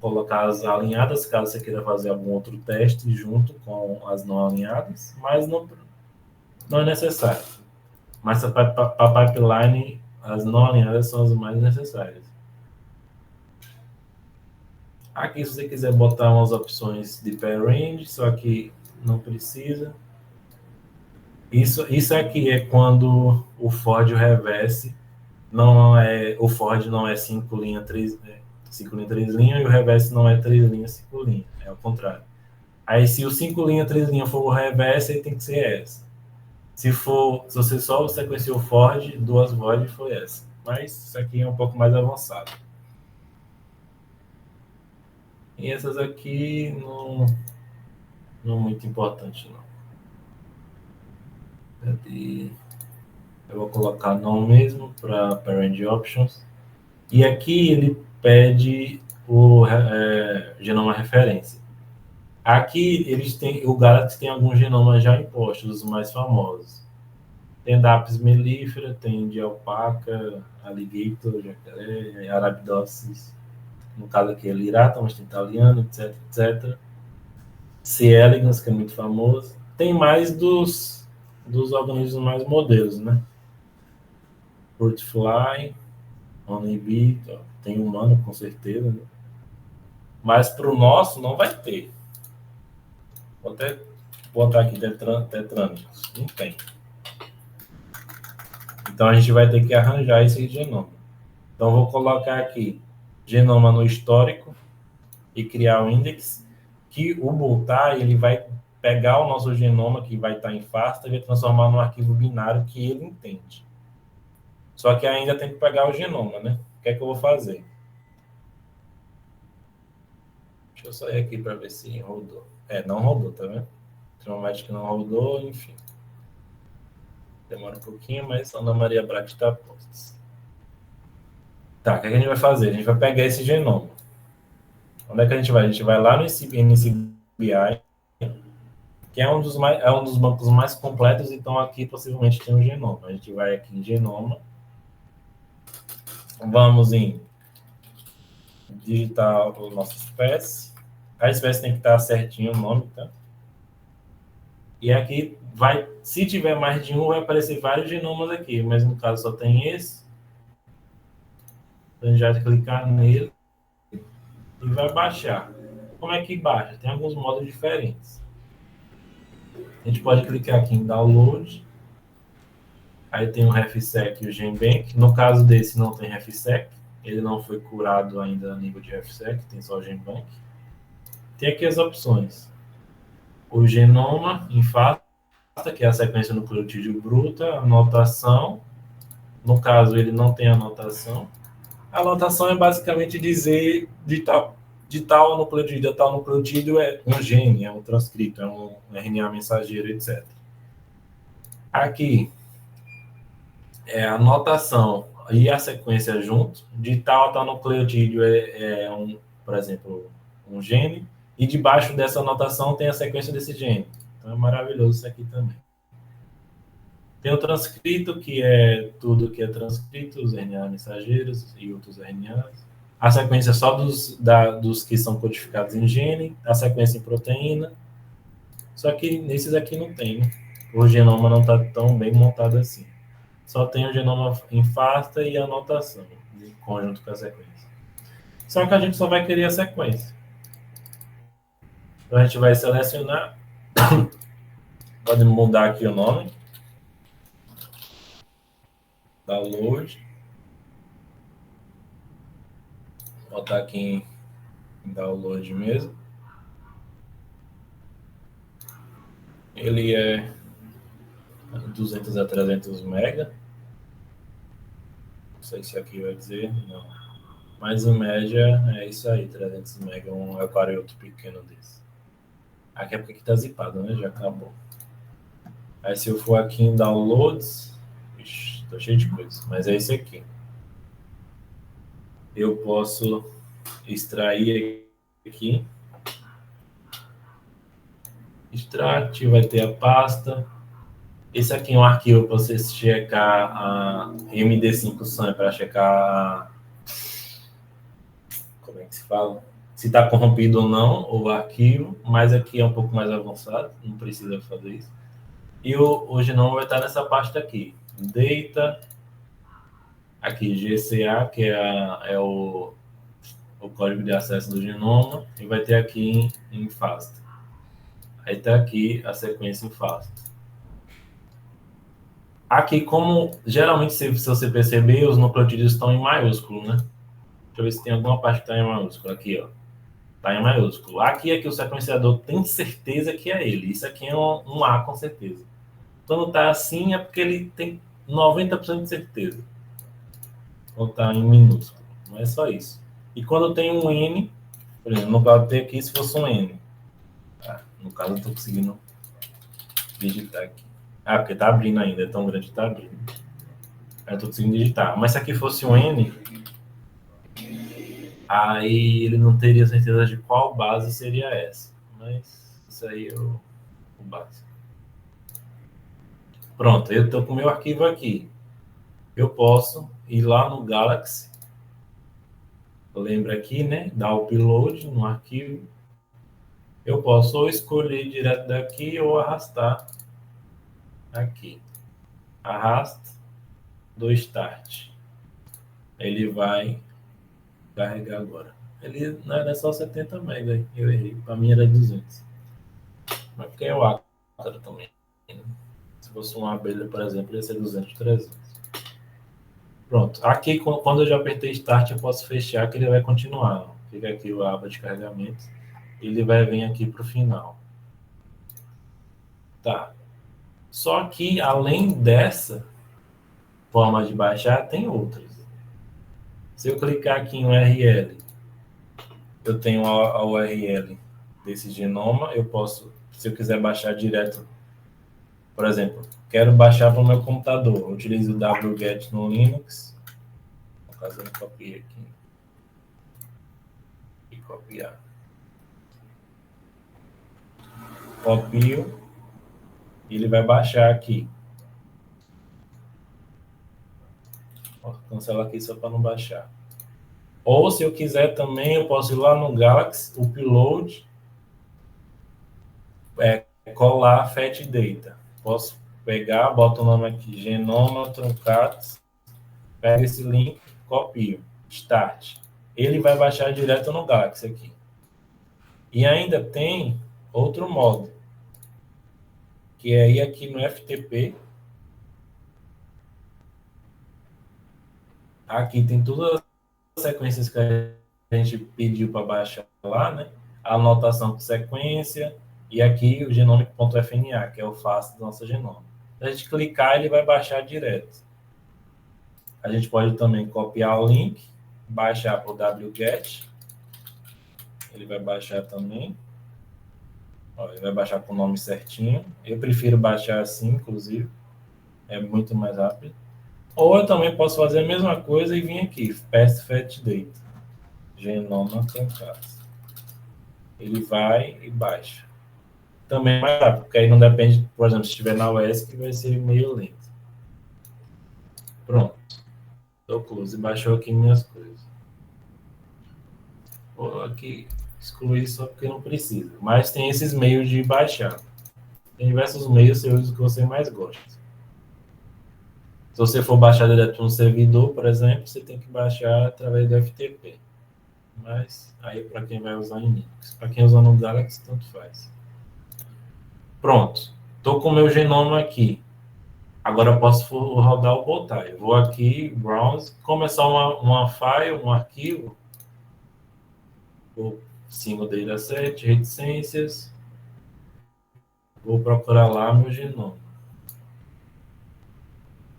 colocar as alinhadas, caso você queira fazer algum outro teste junto com as não alinhadas, mas não é necessário. Mas para a pipeline, as não alinhadas são as mais necessárias. Aqui, se você quiser botar umas opções de pair range, só que não precisa. Isso aqui é quando o Ford e o reverse o Ford não é 5 linhas, 3 linhas, e o reverse não é 3 linhas, 5 linhas. É o contrário. Aí, se o 5 linhas, 3 linhas for o reverse, aí tem que ser essa. Se você só sequenciou o Ford, 2 Ford foi essa. Mas isso aqui é um pouco mais avançado. E essas aqui não muito importante, não. Eu vou colocar não mesmo para Parent Options. E aqui ele pede o genoma referência. Aqui o Galaxy tem alguns genomas já impostos, os mais famosos. Tem da Apis mellifera, tem de alpaca, alligator, jacaré, arabidopsis, no caso aqui é lirata, mas tem italiano, etc, etc. C. elegans, que é muito famoso. Tem mais dos organismos mais modelos, né? Fruitfly, honeybee, tem humano com certeza, né? Mas para o nosso não vai ter. Vou até botar aqui tetrânicos. Não tem. Então a gente vai ter que arranjar esse genoma. Então vou colocar aqui genoma no histórico e criar o index, que o Butai ele vai pegar o nosso genoma que vai estar em FASTA e vai transformar num arquivo binário que ele entende. Só que ainda tem que pegar o genoma, né? O que é que eu vou fazer? Deixa eu sair aqui para ver se rodou. Não rodou, tá vendo? Traumático não rodou, enfim. Demora um pouquinho, mas Ana Maria Braga está posta. Tá, o que a gente vai fazer? A gente vai pegar esse genoma. Onde é que a gente vai? A gente vai lá no NCBI, que é um dos bancos mais completos, então aqui possivelmente tem um genoma. A gente vai aqui em genoma. Vamos em digitar a nossa espécie. A espécie tem que estar certinho o nome, tá? E aqui se tiver mais de um, vai aparecer vários genomas aqui, mas no caso só tem esse. Então a gente vai clicar nele e vai baixar. Como é que baixa? Tem alguns modos diferentes. A gente pode clicar aqui em download. Aí tem o RefSec e o GenBank. No caso desse não tem RefSec. Ele não foi curado ainda a nível de RefSec, tem só o GenBank. Tem aqui as opções. O genoma em FASTA, que é a sequência nucleotídeo bruta, anotação. No caso, ele não tem anotação. A anotação é basicamente dizer de tal nucleotídeo a tal nucleotídeo é um gene, é um transcrito, é um RNA mensageiro, etc. Aqui é a anotação e a sequência junto. De tal a tal nucleotídeo por exemplo, um gene. E debaixo dessa anotação tem a sequência desse gene. Então é maravilhoso isso aqui também. Tem o transcrito, que é tudo que é transcrito, os RNA mensageiros e outros RNAs. A sequência só dos que são codificados em gene, a sequência em proteína. Só que nesses aqui não tem, né? O genoma não está tão bem montado assim. Só tem o genoma em FASTA e a anotação, em conjunto com a sequência. Só que a gente só vai querer a sequência. Então a gente vai selecionar, pode mudar aqui o nome. download. Vou botar aqui em download mesmo. Ele é 200 a 300 mega. Não sei se aqui vai dizer, não. Mas em média é isso aí, 300 mega, um eucarioto pequeno desse. Aqui é porque aqui tá zipado, né? Já acabou. Aí se eu for aqui em downloads, ixi, tô cheio de coisa, mas é esse aqui. Eu posso extrair aqui. Extract, vai ter a pasta. Esse aqui é um arquivo para você checar a MD5 SAM, para checar como é que se fala? Se está corrompido ou não o arquivo, mas aqui é um pouco mais avançado, não precisa fazer isso. E o genoma vai estar nessa pasta aqui. Data, aqui GCA, que é o código de acesso do genoma, e vai ter aqui em FASTA. Aí está aqui a sequência em FASTA. Aqui, como geralmente, se você perceber, os nucleotídeos estão em maiúsculo, né? Deixa eu ver se tem alguma parte que está em maiúsculo. Aqui, ó. Está em maiúsculo. Aqui é que o sequenciador tem certeza que é ele. Isso aqui é um A com certeza. Quando está assim, é porque ele tem 90% de certeza. Quando está em minúsculo. Não é só isso. E quando tem um N, por exemplo, no caso tem aqui, se fosse um N. Ah, no caso, eu estou conseguindo digitar aqui. Ah, porque está abrindo ainda. É tão grande que está abrindo. Aí eu estou conseguindo digitar. Mas se aqui fosse um N, aí ele não teria certeza de qual base seria essa. Mas isso aí é o básico. Pronto, eu estou com o meu arquivo aqui. Eu posso ir lá no Galaxy. Lembra aqui, né? Dar o upload no arquivo. Eu posso ou escolher direto daqui ou arrastar aqui. Arrasta do Start. Ele vai carregar agora. Ele não era só 70 MB, eu errei. Para mim era 200. Mas porque é o Acro também. Se fosse uma abelha, por exemplo, ia ser 200, 300. Pronto. Aqui, quando eu já apertei Start, eu posso fechar que ele vai continuar. Fica aqui a aba de carregamento. Ele vai vir aqui para o final. Tá. Só que, além dessa forma de baixar, tem outras. Se eu clicar aqui em URL, eu tenho a URL desse genoma. Eu posso, se eu quiser baixar direto, por exemplo, quero baixar para o meu computador. Eu utilizo o wget no Linux. No caso, eu copiei aqui. E copiar. Copio. E ele vai baixar aqui. Vou cancelar aqui só para não baixar. Ou, se eu quiser também, eu posso ir lá no Galaxy, upload, colar fat data. Posso pegar, boto o nome aqui, genoma truncatus, pega esse link, copio, start. Ele vai baixar direto no Galaxy aqui. E ainda tem outro modo, que é ir aqui no FTP. Aqui tem todas as sequências que a gente pediu para baixar lá, né? A anotação de sequência e aqui o genome.fna, que é o FAST do nosso genoma. Se a gente clicar, ele vai baixar direto. A gente pode também copiar o link, baixar para o wget. Ele vai baixar também. Ó, ele vai baixar com o nome certinho. Eu prefiro baixar assim, inclusive. É muito mais rápido. Ou eu também posso fazer a mesma coisa e vir aqui, Fast Fat Data. Genoma truncado. Ele vai e baixa. Também é mais rápido, porque aí não depende, por exemplo, se estiver na UESC, vai ser meio lento. Pronto. Dou close e baixou aqui minhas coisas. Vou aqui excluir só porque não precisa. Mas tem esses meios de baixar. Tem diversos meios, você usa o que você mais gosta. Se você for baixar direto no servidor, por exemplo, você tem que baixar através do FTP. Mas aí para quem vai usar em Linux. Para quem usa no Galaxy, tanto faz. Pronto. Estou com o meu genoma aqui. Agora eu posso rodar o Bowtie. Vou aqui, Browse, como é só uma file, um arquivo, o single dataset, reticências, vou procurar lá meu genoma.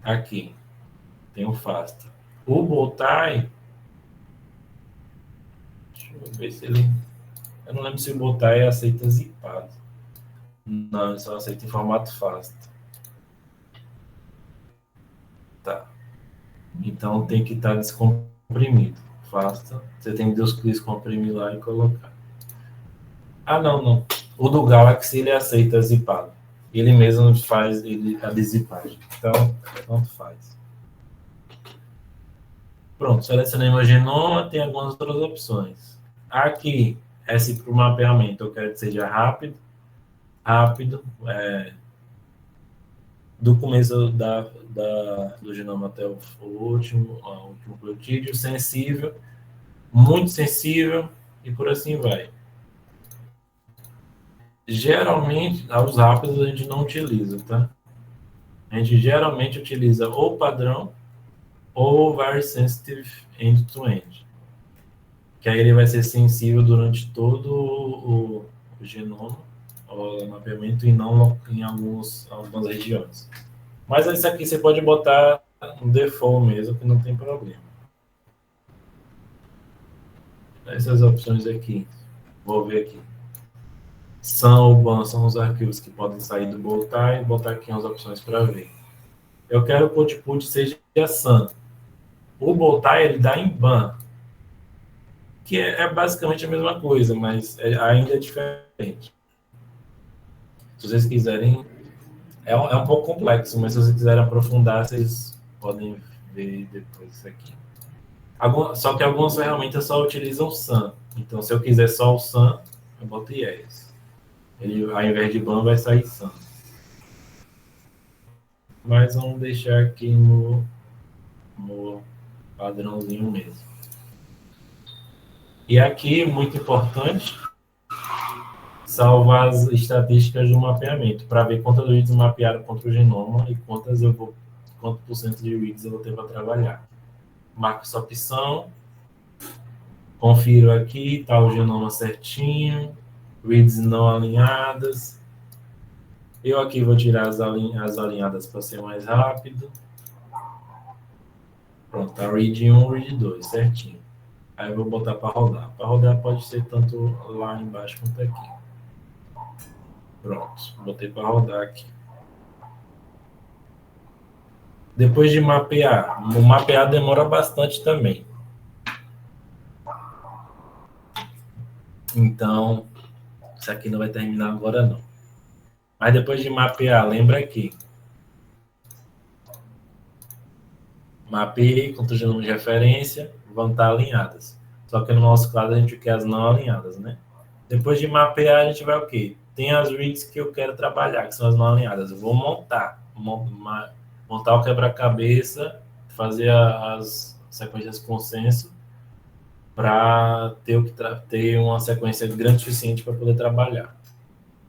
Aqui, tem o FASTA. O Bowtie, deixa eu ver se ele... Eu não lembro se o Bowtie aceita zipado. Não, ele só aceita em formato FASTA. Tá. Então tem que estar descomprimido. FASTA. Você tem que descomprimir lá e colocar. Ah, não. O do Galaxy ele aceita zipado. Ele mesmo faz a dezipagem. Então, tanto faz. Pronto, selecionei meu genoma, tem algumas outras opções. Aqui, esse para o mapeamento, eu quero que seja rápido, do começo do genoma até o último peptídeo, sensível, muito sensível, e por assim vai. Geralmente, os rápidos a gente não utiliza, tá? A gente geralmente utiliza ou padrão ou Very Sensitive End-to-End, que aí ele vai ser sensível durante todo o genoma, o mapeamento, e não em algumas regiões. Mas isso aqui você pode botar no default mesmo, que não tem problema. Essas opções aqui, vou ver aqui. São os arquivos que podem sair do Bowtie, e botar aqui as opções para ver. Eu quero que o output seja SAN. O Bowtie, ele dá em BAN, que é basicamente a mesma coisa, mas ainda é diferente. Se vocês quiserem, é um pouco complexo, mas se vocês quiserem aprofundar, vocês podem ver depois isso aqui. Só que algumas ferramentas só utilizam SAN. Então, se eu quiser só o SAN, eu boto IES. Ele, ao invés de BAN, vai sair SAN. Mas vamos deixar aqui no padrãozinho mesmo. E aqui, muito importante, salvar as estatísticas do mapeamento, para ver quantas reads mapearam contra o genoma e quanto por cento de reads eu vou ter para trabalhar. Marco essa opção, confiro aqui, está o genoma certinho, reads não alinhadas. Eu aqui vou tirar as alinhadas para ser mais rápido. Pronto, tá read 1, read 2, certinho. Aí eu vou botar para rodar. Para rodar pode ser tanto lá embaixo quanto aqui. Pronto, botei para rodar aqui. Depois de mapear, o mapear demora bastante também. Então, isso aqui não vai terminar agora não. Mas depois de mapear, lembra aqui. Mapeei, contra o genoma de referência, vão estar alinhadas. Só que no nosso caso a gente quer as não alinhadas, né? Depois de mapear, a gente vai o quê? Tem as reads que eu quero trabalhar, que são as não alinhadas. Eu vou montar o quebra-cabeça, fazer as sequências consenso para ter uma sequência grande o suficiente para poder trabalhar.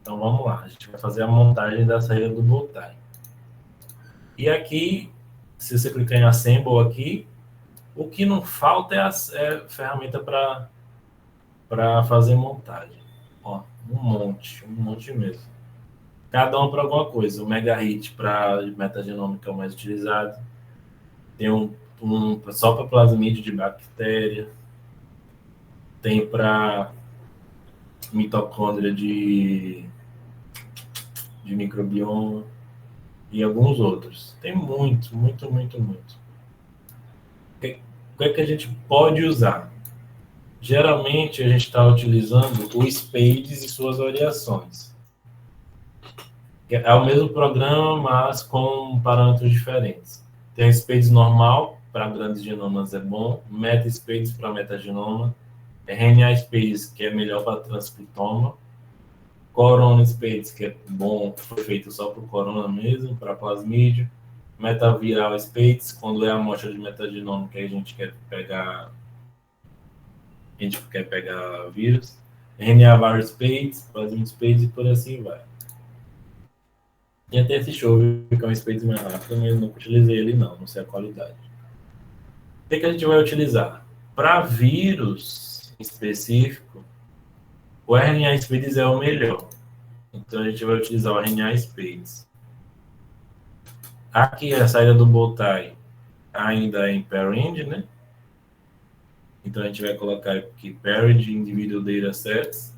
Então vamos lá, a gente vai fazer a montagem da saída do Bowtie. E aqui, se você clicar em Assemble aqui, o que não falta é ferramenta para fazer montagem. Ó, um monte mesmo. Cada uma para alguma coisa. O MegaHit para metagenômica é o mais utilizado. Tem um só para plasmídio de bactéria. Tem para mitocôndria de microbioma e alguns outros. Tem muito. O que é que a gente pode usar? Geralmente a gente está utilizando o SPADES e suas variações. É o mesmo programa, mas com parâmetros diferentes. Tem o SPADES normal, para grandes genomas é bom, MetaSPADES para metagenoma, RNA SPADES, que é melhor para transcriptoma, Corona SPADES, que é bom, foi feito só para o corona mesmo, para plasmídio, Metaviral SPADES, quando é a amostra de metagenoma que a gente quer pegar vírus, RNA Virus SPADES, Plasmid SPADES e por assim vai. E até esse Shove, que é um Spades mais rápido, mas eu nunca utilizei ele não sei a qualidade. O que a gente vai utilizar? Para vírus específico, o RNA Spades é o melhor. Então a gente vai utilizar o RNA Spades. Aqui a saída do Bowtie ainda é em parend, né? Então a gente vai colocar aqui parend individual datasets.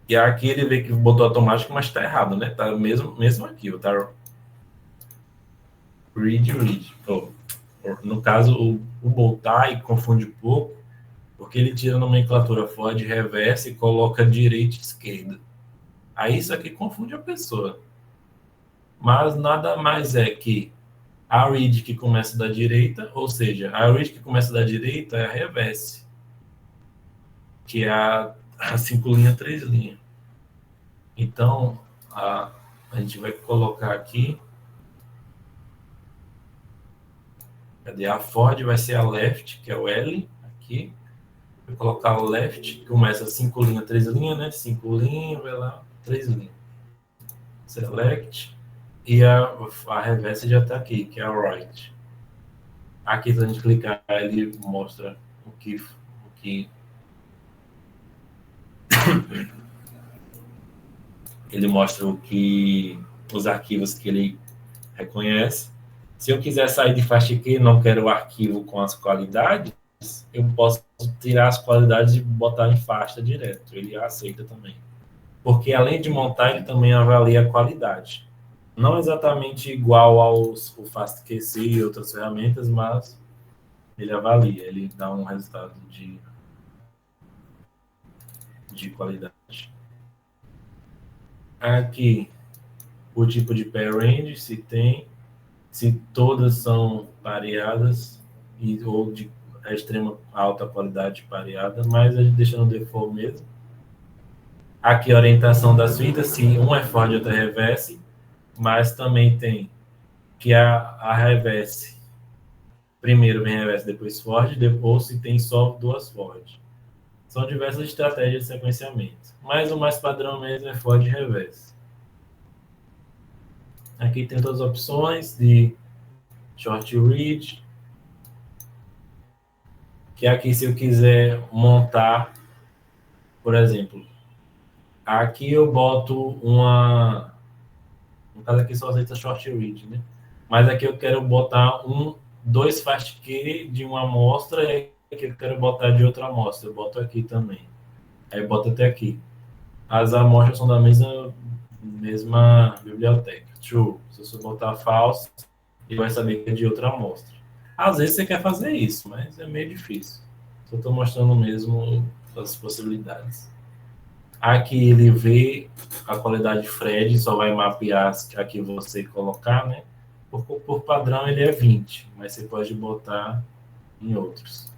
E aqui ele vê que botou automático, mas está errado, né? Tá mesmo aqui, tá read. Oh, no caso, o Bowtie confunde um pouco, porque ele tira a nomenclatura fora de reversa e coloca direita e esquerda. Aí isso aqui confunde a pessoa. Mas nada mais é que a read que começa da direita, ou seja, a read que começa da direita é a reverse, que é a 5 linha, 3 linha. Então, a gente vai colocar aqui. Cadê? A Ford vai ser a left, que é o L, aqui. Vou colocar o left, que começa 5 linha, 3 linha, né? 5 linha, vai lá, 3 linha. Select. E a reverse já está aqui, que é a right. Aqui, se a gente clicar, ele mostra o que ele mostra os arquivos que ele reconhece. Se eu quiser sair de FastQ, não quero o arquivo com as qualidades, eu posso tirar as qualidades e botar em fasta direto. Ele aceita também. Porque além de montar, ele também avalia a qualidade. Não exatamente igual ao FastQC e outras ferramentas, mas ele avalia, ele dá um resultado de qualidade. Aqui, o tipo de parent, se tem, se todas são pareadas ou de extrema alta qualidade pareada, mas a gente deixa no default mesmo. Aqui a orientação das fitas, se um é Ford e outro é reverse, mas também tem que a reverse, primeiro vem reverse, depois Ford, depois se tem só duas Ford. São diversas estratégias de sequenciamento, mas o mais padrão mesmo é Ford e reverse. Aqui tem todas as opções de short read, que aqui se eu quiser montar, por exemplo, aqui eu boto no caso aqui só aceita short read, né? Mas aqui eu quero botar dois FastQ de uma amostra e aqui eu quero botar de outra amostra. Eu boto aqui também. Aí eu boto até aqui. As amostras são da mesma biblioteca. True. Se você botar false, ele vai saber que é de outra amostra. Às vezes você quer fazer isso, mas é meio difícil. Só estou mostrando mesmo as possibilidades. Aqui ele vê a qualidade Fred, só vai mapear a que você colocar, né? Por padrão ele é 20, mas você pode botar em outros.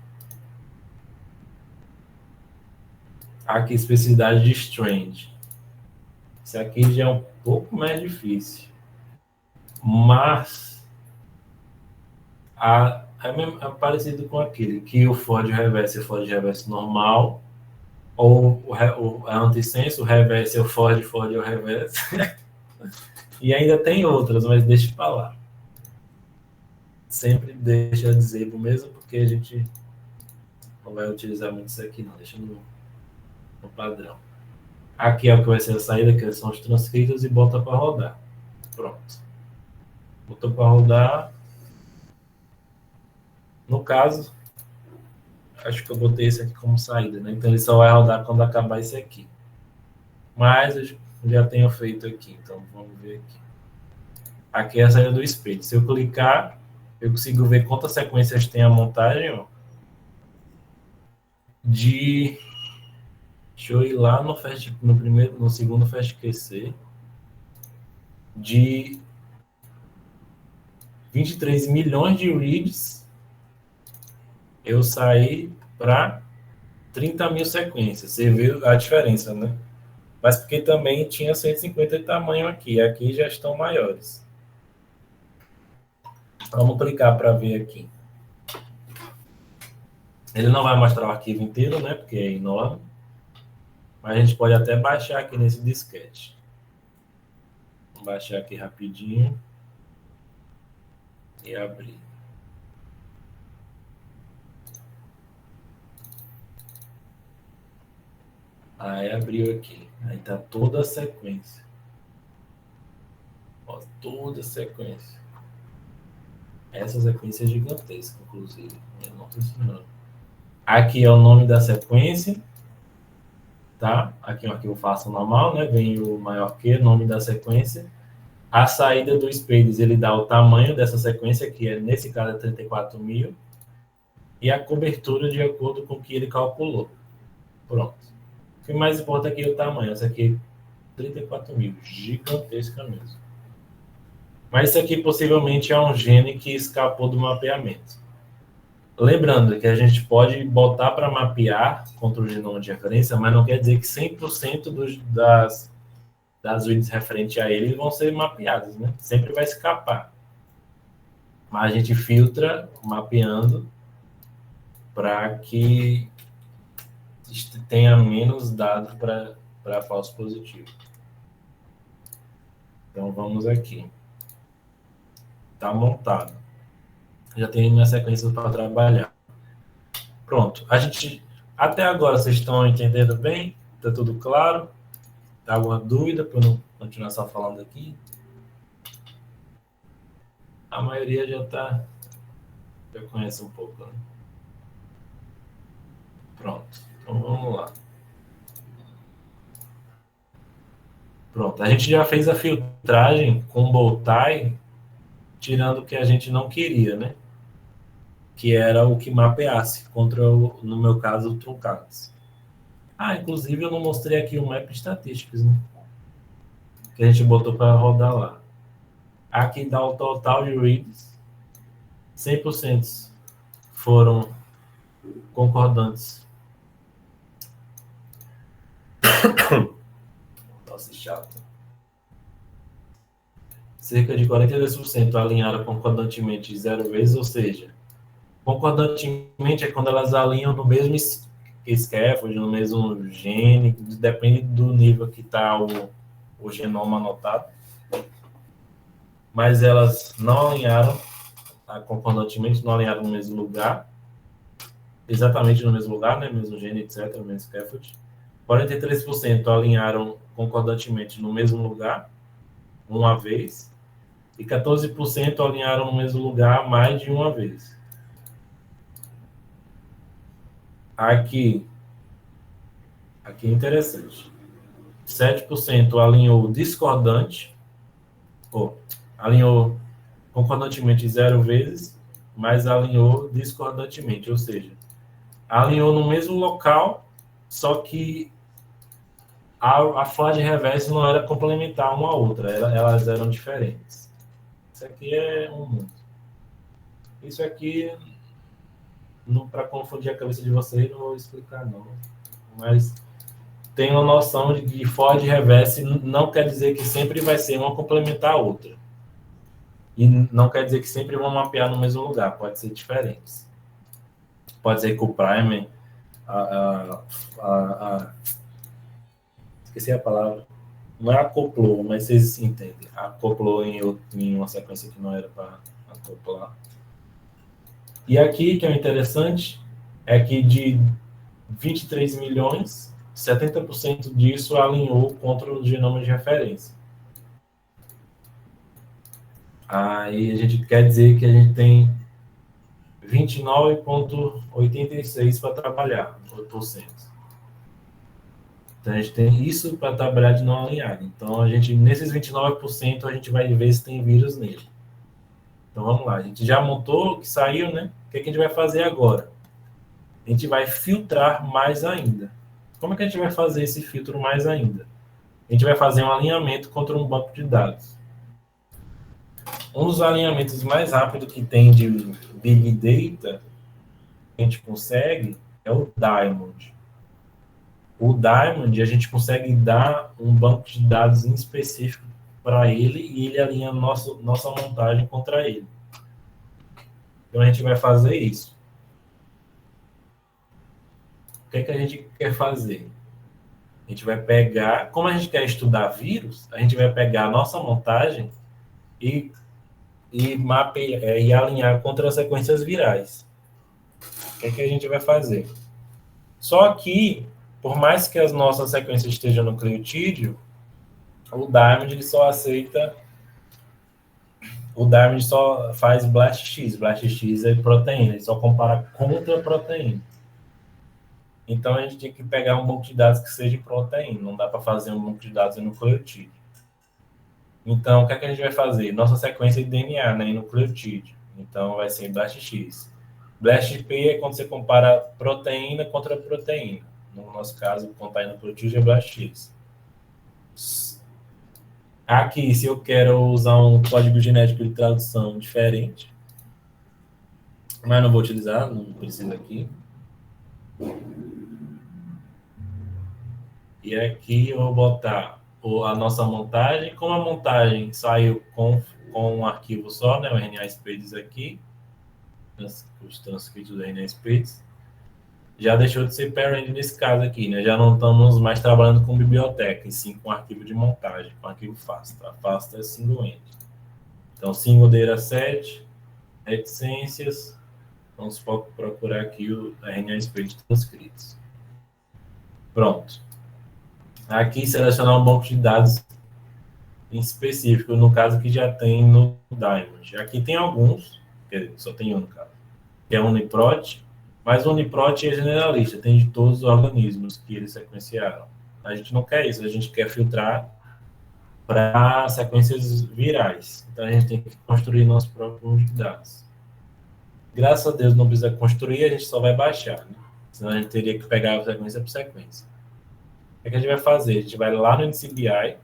Aqui especificidade de Strange. Isso aqui já é um pouco mais difícil. Mas é parecido com aquele, que o Ford Reverse é o Ford Reverse normal, ou o antissenso, o Reverse é o Ford é o Reverse. E ainda tem outras, mas deixa eu falar. Sempre deixa dizer mesmo, porque a gente não vai utilizar muito isso aqui, não. Deixa no padrão. Aqui é o que vai ser a saída, que são os transcritos, e bota para rodar. Pronto. Botou para rodar. No caso, acho que eu botei esse aqui como saída, né? Então ele só vai rodar quando acabar esse aqui. Mas eu já tenho feito aqui, então vamos ver aqui. Aqui é a saída do espelho. Se eu clicar, eu consigo ver quantas sequências tem a montagem, ó. Deixa eu ir lá no segundo FastQC. De 23 milhões de reads, eu saí para 30 mil sequências. Você viu a diferença, né? Mas porque também tinha 150 de tamanho aqui. Aqui já estão maiores. Vamos clicar para ver aqui. Ele não vai mostrar o arquivo inteiro, né? Porque é enorme. Mas a gente pode até baixar aqui nesse disquete. baixar aqui rapidinho e abrir. Aí abriu aqui. Aí tá toda a sequência. Ó, toda a sequência. Essa sequência é gigantesca, inclusive. Eu não tô ensinando. Aqui é o nome da sequência. Tá? Aqui é um arquivo fácil normal, né? Vem o maior que, nome da sequência. A saída do Spades, ele dá o tamanho dessa sequência, que é, nesse caso, é 34.000. E a cobertura de acordo com o que ele calculou. Pronto. O que mais importa aqui é o tamanho. Essa aqui é 34.000. Gigantesca mesmo. Mas isso aqui possivelmente é um gene que escapou do mapeamento. Lembrando que a gente pode botar para mapear contra o genoma de referência, mas não quer dizer que 100% das reads referentes a ele vão ser mapeadas, né? Sempre vai escapar. Mas a gente filtra mapeando para que tenha menos dados para falso positivo. Então, vamos aqui. Está montado. Já tem minha sequência para trabalhar. Pronto. Até agora, vocês estão entendendo bem? Está tudo claro? Tá alguma dúvida para não continuar só falando aqui? A maioria já conhece um pouco, né? Pronto. Então, vamos lá. Pronto. A gente já fez a filtragem com Bowtie, tirando o que a gente não queria, né? Que era o que mapeasse contra, no meu caso, o truncados. Inclusive eu não mostrei aqui o Map Statistics, né? Que a gente botou para rodar lá. Aqui dá o total de reads. 100% foram concordantes. Nossa, chato. Cerca de 42% alinharam concordantemente 0 vezes, ou seja, concordantemente é quando elas alinham no mesmo scaffold, no mesmo gene, depende do nível que está o genoma anotado. Mas elas não alinharam concordantemente, não alinharam no mesmo lugar, exatamente no mesmo lugar, né? Mesmo gene, etc., no mesmo scaffold. 43% alinharam concordantemente no mesmo lugar, uma vez, e 14% alinharam no mesmo lugar mais de uma vez. Aqui é interessante. 7% alinhou discordante, alinhou concordantemente 0 vezes, mas alinhou discordantemente, ou seja, alinhou no mesmo local, só que a flag reverse não era complementar uma a outra, elas eram diferentes. Isso aqui é um mundo. Isso aqui, para confundir a cabeça de vocês, não vou explicar não. Mas tem uma noção de que for reverse não quer dizer que sempre vai ser uma complementar a outra. E não quer dizer que sempre vão mapear no mesmo lugar, pode ser diferentes. Pode ser que o primer, esqueci a palavra, não é acoplou, mas vocês entendem. Acoplou em uma sequência que não era para acoplar. E aqui, que é o interessante, é que de 23 milhões, 70% disso alinhou contra o genoma de referência. Aí a gente quer dizer que a gente tem 29,86 para trabalhar, 8%. Então a gente tem isso para trabalhar de não alinhado. Então nesses 29%, a gente vai ver se tem vírus nele. Então vamos lá, a gente já montou o que saiu, né? O que a gente vai fazer agora? A gente vai filtrar mais ainda. Como é que a gente vai fazer esse filtro mais ainda? A gente vai fazer um alinhamento contra um banco de dados. Um dos alinhamentos mais rápidos que tem de Big Data que a gente consegue é o Diamond. O Diamond, a gente consegue dar um banco de dados em específico para ele e ele alinha nossa montagem contra ele. Então a gente vai fazer isso. O que é que a gente quer fazer? A gente vai pegar, como a gente quer estudar vírus, a gente vai pegar a nossa montagem e mapear e alinhar contra as sequências virais. O que é que a gente vai fazer? Só que, por mais que as nossas sequências estejam no nucleotídeo, o Diamond ele só aceita. O Diamond só faz BLAST-X. BLAST-X é proteína, ele só compara contra a proteína. Então a gente tem que pegar um banco de dados que seja proteína. Não dá para fazer um banco de dados em nucleotídeo. Então, o que é que a gente vai fazer? Nossa sequência de DNA, né, em nucleotídeo. Então, vai ser BLAST-X. BLAST-P é quando você compara proteína contra proteína. No nosso caso, contar em nucleotídeo é BLAST-X. Aqui, se eu quero usar um código genético de tradução diferente, mas não vou utilizar, não precisa aqui. E aqui eu vou botar a nossa montagem. Como a montagem saiu com um arquivo só, né, o RNA Spades aqui, os transcritos do RNA Spades, já deixou de ser parent nesse caso aqui, né? Já não estamos mais trabalhando com biblioteca, e sim com arquivo de montagem, com arquivo FASTA. FASTA é single end. Então, single dataset, reticências, vamos procurar aqui o RNA Spades transcritos. Pronto. Aqui, selecionar um banco de dados em específico, no caso que já tem no Diamond. Aqui tem alguns, quer dizer, só tem um no caso, que é o Uniprot, mas o Uniprot é generalista, tem de todos os organismos que eles sequenciaram. A gente não quer isso, a gente quer filtrar para sequências virais. Então, a gente tem que construir nosso próprio banco de dados. Graças a Deus, não precisa construir, a gente só vai baixar, né? Senão a gente teria que pegar a sequência por sequência. O que a gente vai fazer? A gente vai lá no NCBI.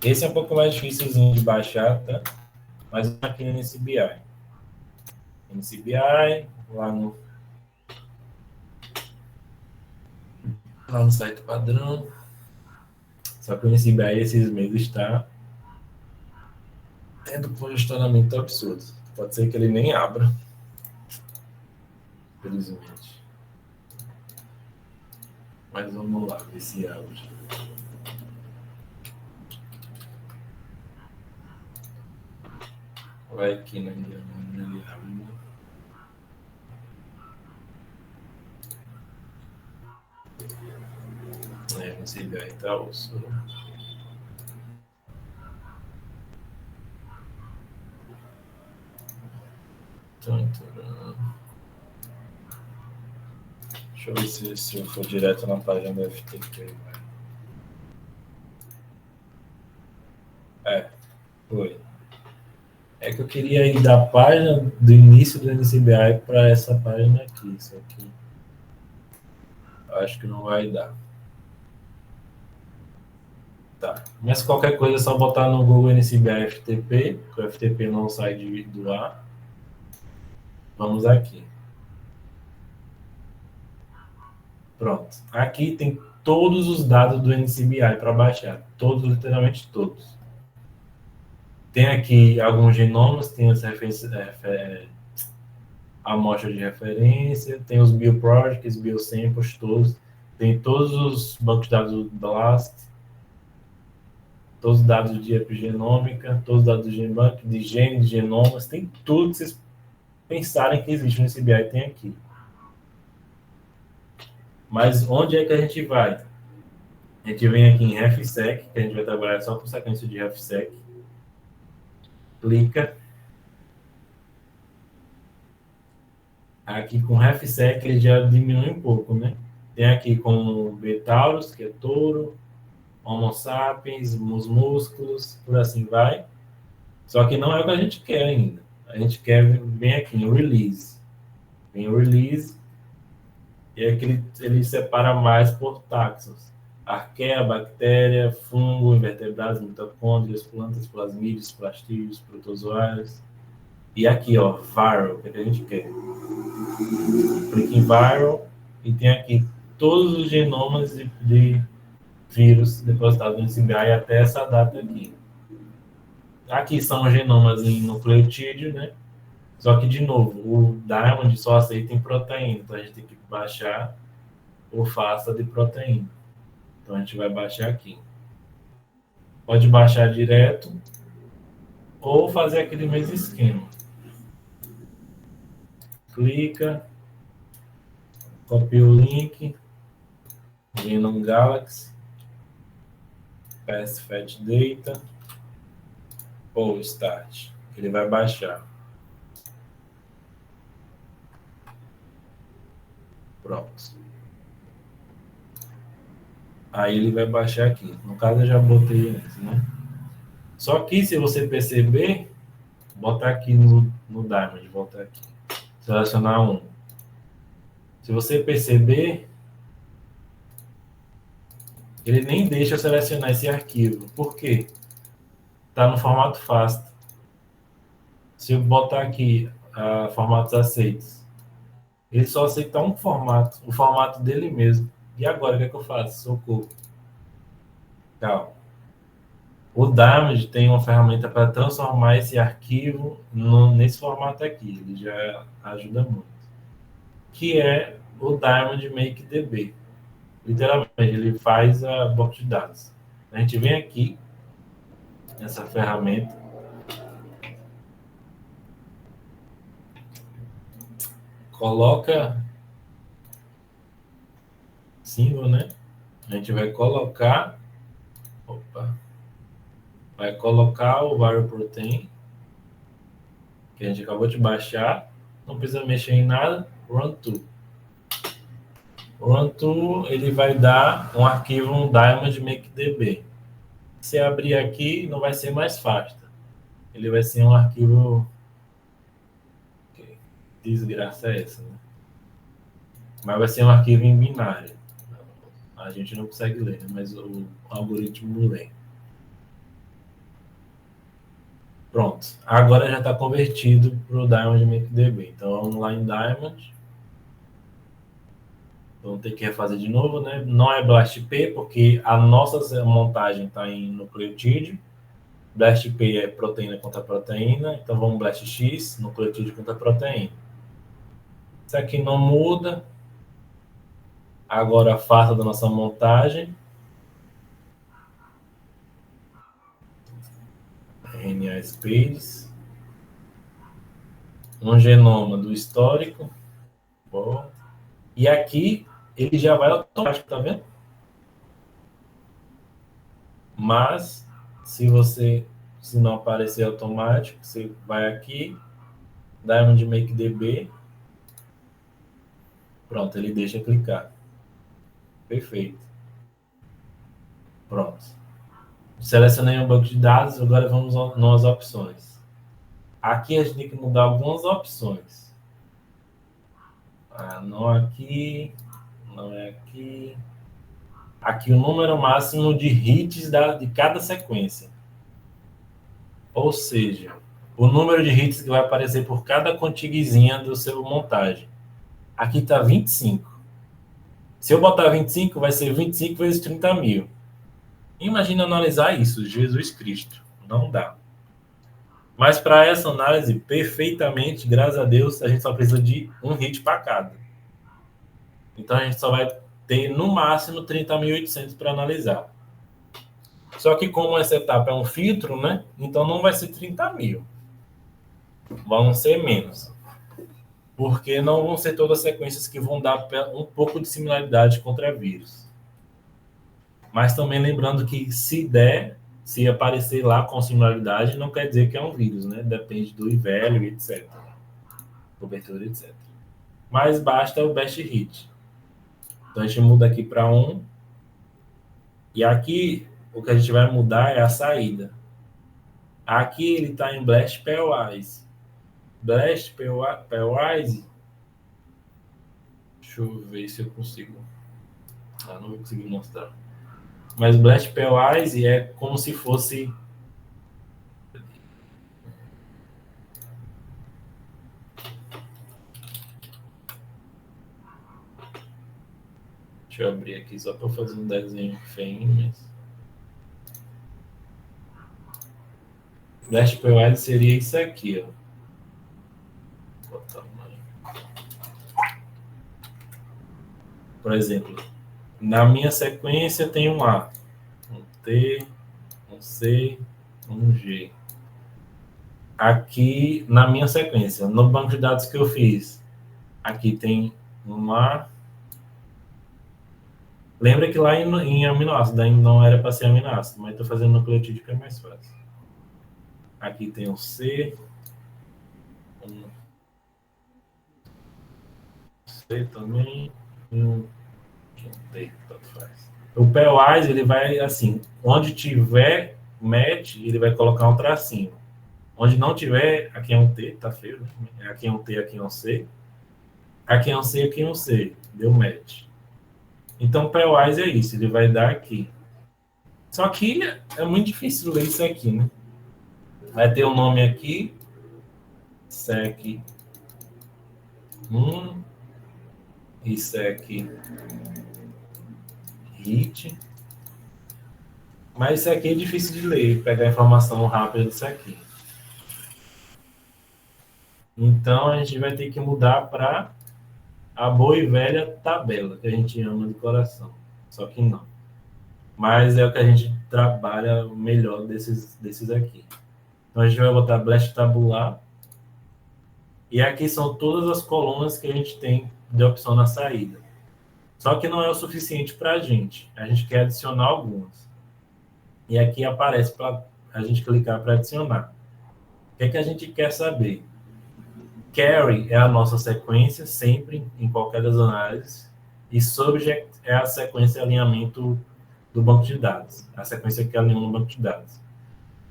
Esse é um pouco mais difícil de baixar, tá? Mas aqui no NCBI. NCBI, lá no site padrão. Só que o NCBI esses meses está tendo congestionamento absurdo. Pode ser que ele nem abra. Felizmente. Mas vamos lá, ver se abre. Vai aqui na Indiana, ele abre. Não sei bem, tá osso. Deixa eu ver se eu for direto na página do FTP. Foi. É que eu queria ir da página do início do NCBI para essa página aqui. Isso aqui. Acho que não vai dar. Tá. Mas qualquer coisa é só botar no Google NCBI FTP, que o FTP não sai do ar. Vamos aqui. Pronto. Aqui tem todos os dados do NCBI para baixar. Todos, literalmente todos. Tem aqui alguns genomas, tem as referências, amostra de referência, tem os bioprojects, biosamples, todos. Tem todos os bancos de dados do BLAST, todos os dados de epigenômica, todos os dados do GenBank, de gene, de genomas, tem tudo que vocês pensarem que existe no NCBI, tem aqui. Mas onde é que a gente vai? A gente vem aqui em RefSec, que a gente vai trabalhar só com sequência de RefSec. Clica. Aqui com RefSec ele já diminui um pouco, né? Tem aqui com Betaurus, que é touro, Homo sapiens, os músculos, por assim vai. Só que não é o que a gente quer ainda. A gente quer, vem aqui em Release. Vem o Release, e aqui ele separa mais por taxons. Arqueia, bactéria, fungo, invertebrados, mitocôndrias, plantas, plasmídeos, plastídeos, protozoários. E aqui, ó, viral, que a gente quer. Clique em viral e tem aqui todos os genomas de vírus depositados no NCBI até essa data aqui. Aqui são os genomas em nucleotídeo, né? Só que, de novo, o Diamond só aceita em proteína, então a gente tem que baixar o FASTA de proteína. Então, a gente vai baixar aqui. Pode baixar direto ou fazer aquele mesmo esquema. Clica, copia o link, Genome Galaxy, Fast Fat Data, ou Start. Ele vai baixar. Pronto. Aí ele vai baixar aqui. No caso, eu já botei antes, né? Só que, se você perceber, botar aqui no Diamond, voltar aqui. Selecionar um. Se você perceber, ele nem deixa eu selecionar esse arquivo. Por quê? Está no formato FASTA. Se eu botar aqui formatos aceitos, ele só aceita um formato, o formato dele mesmo. E agora, o que é que eu faço? Socorro. Calma. O Diamond tem uma ferramenta para transformar esse arquivo nesse formato aqui. Ele já ajuda muito. Que é o Diamond Make DB. Literalmente, ele faz a banco de dados. A gente vem aqui, nessa ferramenta, coloca símbolo, né? A gente vai colocar, vai colocar o Variable Protein, que a gente acabou de baixar, não precisa mexer em nada, Run To. Run To, ele vai dar um arquivo, um Diamond Make DB. Se abrir aqui, não vai ser mais FASTA. Ele vai ser um arquivo... Que desgraça é essa, né? Mas vai ser um arquivo em binário. A gente não consegue ler, né? Mas o algoritmo lê. Pronto. Agora já está convertido para o Diamond MakeDB. Então, vamos lá em Diamond. Vamos ter que refazer de novo, né? Não é BLASTP, porque a nossa montagem está em nucleotídeo. BLASTP é proteína contra proteína. Então, vamos BLASTX, nucleotídeo contra proteína. Isso aqui não muda. Agora, faça da nossa montagem. RNA Space. Um genoma do histórico. Bom. E aqui, ele já vai automático, tá vendo? Mas, se não aparecer automático, você vai aqui, Diamond Make DB. Pronto, ele deixa clicar. Perfeito. Pronto. Selecionei um banco de dados, agora vamos nas opções. Aqui a gente tem que mudar algumas opções. Não aqui, não é aqui. Aqui o número máximo de hits de cada sequência. Ou seja, o número de hits que vai aparecer por cada contiguezinha do seu montagem. Aqui está 25. Se eu botar 25, vai ser 25 vezes 30 mil. Imagina analisar isso, Jesus Cristo. Não dá. Mas para essa análise, perfeitamente, graças a Deus, a gente só precisa de um hit para cada. Então a gente só vai ter, no máximo, 30.800 para analisar. Só que como essa etapa é um filtro, né? Então não vai ser 30 mil. Vão ser menos. Porque não vão ser todas as sequências que vão dar um pouco de similaridade contra vírus. Mas também lembrando que se aparecer lá com similaridade, não quer dizer que é um vírus, né? Depende do IVL, etc. Cobertura, etc. Mas basta o best hit. Então a gente muda aqui para 1. E aqui o que a gente vai mudar é a saída. Aqui ele está em Blast Pairwise. Blast Pairwise. Deixa eu ver se eu consigo. Não vou conseguir mostrar. Mas Blast Pairwise é como se fosse... Deixa eu abrir aqui só para fazer um desenho feio, mas... Blast Pairwise seria isso aqui, ó. Vou botar Por exemplo, na minha sequência tem um A, um T, um C, um G. Aqui, na minha sequência, no banco de dados que eu fiz, aqui tem um A. Lembra que lá em aminoácido ainda não era para ser aminoácido, mas estou fazendo nucleotídeo que é mais fácil. Aqui tem um C, um C também, um T, tanto faz. O pairwise, ele vai assim, onde tiver match, ele vai colocar um tracinho. Onde não tiver, aqui é um T, tá feio, né? Aqui é um T, aqui é um C. Aqui é um C, aqui é um C. Deu match. Então, pairwise é isso, ele vai dar aqui. Só que é muito difícil ler isso aqui, né? Vai ter o nome aqui, sec 1 e sec hit. Mas isso aqui é difícil de ler, pegar informação rápida disso aqui. Então, a gente vai ter que mudar para a boa e velha tabela, que a gente ama de coração. Só que não. Mas é o que a gente trabalha melhor desses aqui. Então, a gente vai botar blast tabular. E aqui são todas as colunas que a gente tem de opção na saída. Só que não é o suficiente para a gente. A gente quer adicionar algumas. E aqui aparece para a gente clicar para adicionar. O que é que a gente quer saber? Carry é a nossa sequência, sempre, em qualquer das análises. E subject é a sequência de alinhamento do banco de dados. A sequência que alinha no banco de dados.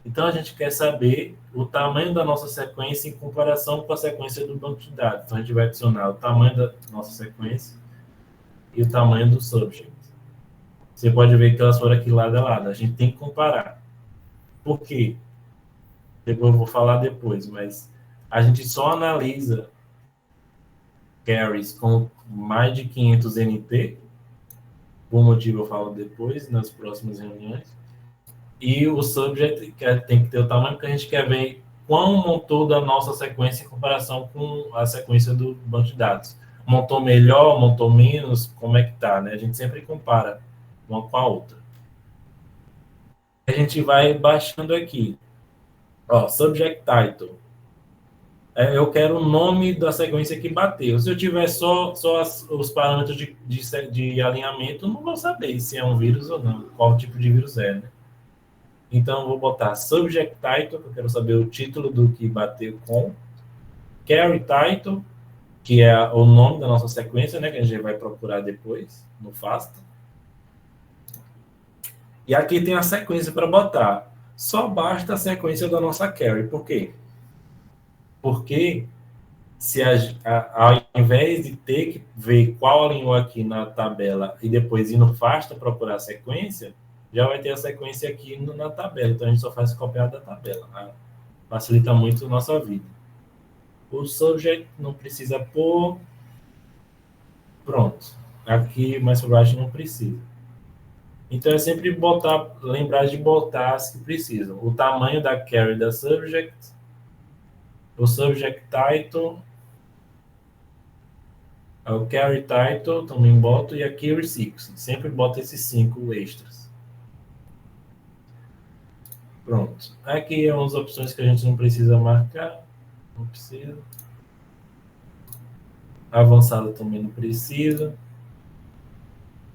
Então, a gente quer saber o tamanho da nossa sequência em comparação com a sequência do banco de dados. Então, a gente vai adicionar o tamanho da nossa sequência e o tamanho do subject. Você pode ver que elas foram aqui lado a lado. A gente tem que comparar. Por quê? Eu vou falar depois, mas a gente só analisa carries com mais de 500 NT. Por motivo eu falo depois, nas próximas reuniões. E o subject tem que ter o tamanho que a gente quer ver quão montou da nossa sequência em comparação com a sequência do banco de dados. Montou melhor, montou menos, como é que tá, né? A gente sempre compara uma com a outra. A gente vai baixando aqui. Ó, subject title. Eu quero o nome da sequência que bateu. Se eu tiver só os parâmetros de alinhamento, eu não vou saber se é um vírus ou não, qual tipo de vírus é, né? Então, eu vou botar subject title, que eu quero saber o título do que bateu com. Carry title, que é o nome da nossa sequência, né, que a gente vai procurar depois no FASTA. E aqui tem a sequência para botar. Só basta a sequência da nossa carry. Por quê? Porque se ao invés de ter que ver qual alinhou aqui na tabela e depois ir no FASTA procurar a sequência, já vai ter a sequência aqui na tabela. Então, a gente só faz copiar da tabela. Tá? Facilita muito a nossa vida. O subject não precisa pôr. Pronto. Aqui, mais para baixo, não precisa. Então, é sempre lembrar de botar as que precisam. O tamanho da carry da subject, o subject title, o carry title, também boto, e aqui o resequence. Sempre bota esses 5 extras. Pronto. Aqui é umas opções que a gente não precisa marcar. Não precisa. Avançado também não precisa.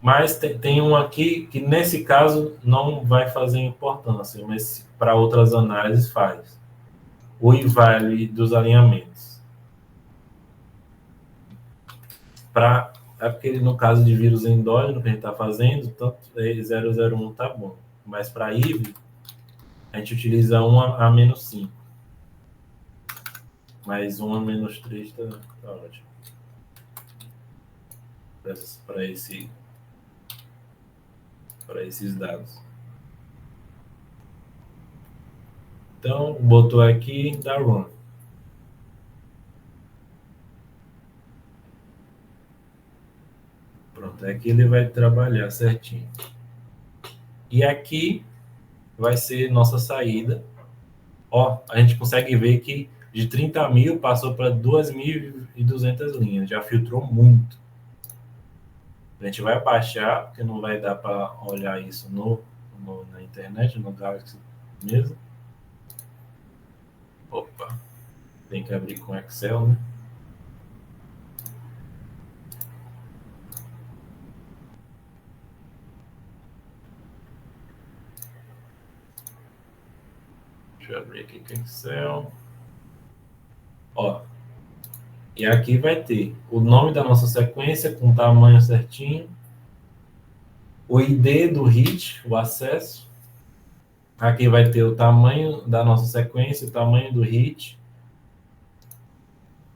Mas tem um aqui que, nesse caso, não vai fazer importância, mas para outras análises faz. O evaluate dos alinhamentos. É porque, no caso de vírus endógeno que a gente está fazendo, tanto 001 tá bom. Mas para IV, a gente utiliza 1 a menos 5. Mas 1 a menos 3 tá ótimo. Para esses dados. Então, botou aqui, dá run. Pronto, aqui ele vai trabalhar certinho. E aqui vai ser nossa saída. Ó, a gente consegue ver que de 30 mil passou para 2.200 linhas. Já filtrou muito. A gente vai baixar, porque não vai dar para olhar isso na internet, no Galaxy mesmo. Opa, tem que abrir com Excel, né? Deixa eu abrir aqui com Excel. Ó, e aqui vai ter o nome da nossa sequência com o tamanho certinho, o ID do hit, o acesso. Aqui vai ter o tamanho da nossa sequência, o tamanho do hit.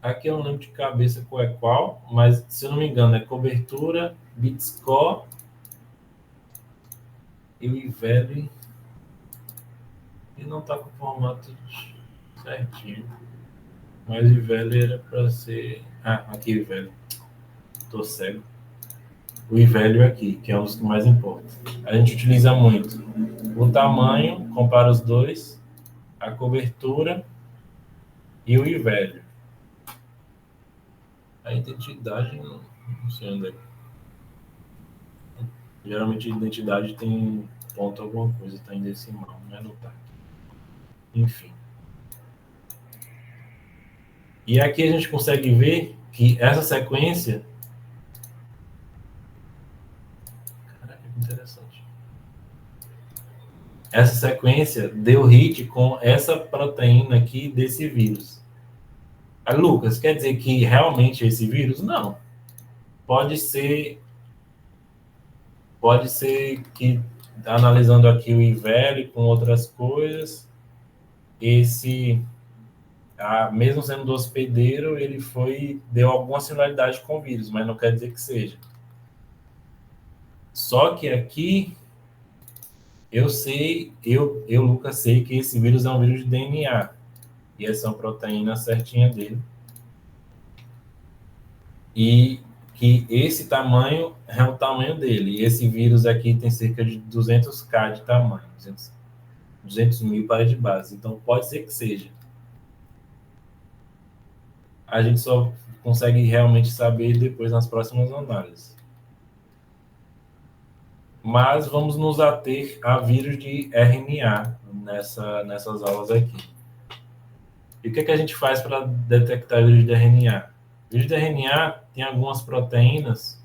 Aqui eu não lembro de cabeça qual é qual, mas se eu não me engano é cobertura, bitscore e o IVL. E não está com o formato certinho. Mas o IVL era para ser... Ah, aqui o IVL. Estou cego. O IVL aqui, que é um dos que mais importa. A gente utiliza muito o tamanho, compara os dois, a cobertura e o IVL. A identidade, não sei onde é. Geralmente a identidade tem ponto alguma coisa, está em decimal, não é no TAC. Enfim. E aqui a gente consegue ver que essa sequência... Caraca, que interessante. Essa sequência deu hit com essa proteína aqui desse vírus. Ah, Lucas, quer dizer que realmente esse vírus? Não. Pode ser que, analisando aqui o IVL com outras coisas, mesmo sendo do hospedeiro, ele deu alguma similaridade com o vírus, mas não quer dizer que seja. Só que aqui, Lucas, sei que esse vírus é um vírus de DNA. E essa é uma proteína certinha dele. E que esse tamanho é o tamanho dele. E esse vírus aqui tem cerca de 200K de tamanho, 200 mil para de base. Então, pode ser que seja. A gente só consegue realmente saber depois nas próximas análises. Mas vamos nos ater a vírus de RNA nessas aulas aqui. E o que a gente faz para detectar vírus de RNA? Vírus de RNA tem algumas proteínas,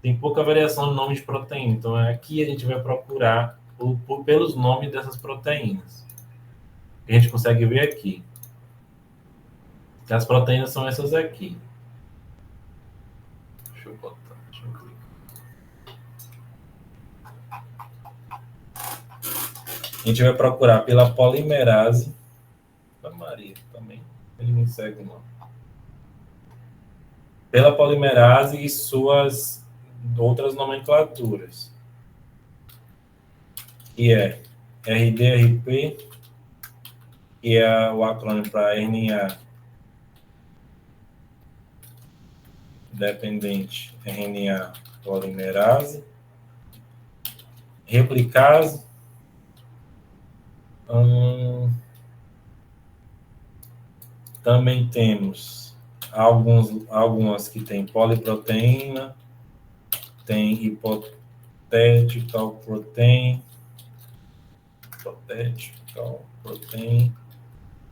tem pouca variação no nome de proteína. Então, aqui a gente vai procurar pelos nomes dessas proteínas. A gente consegue ver aqui. As proteínas são essas aqui. Deixa eu botar. Deixa eu clicar. A gente vai procurar pela polimerase. Da Maria também. Ele não segue, não. Pela polimerase e suas outras nomenclaturas. Que é RDRP, que é o acrônimo para RNA dependente, RNA polimerase, replicase, também temos algumas que tem poliproteína, tem hipothetical protein,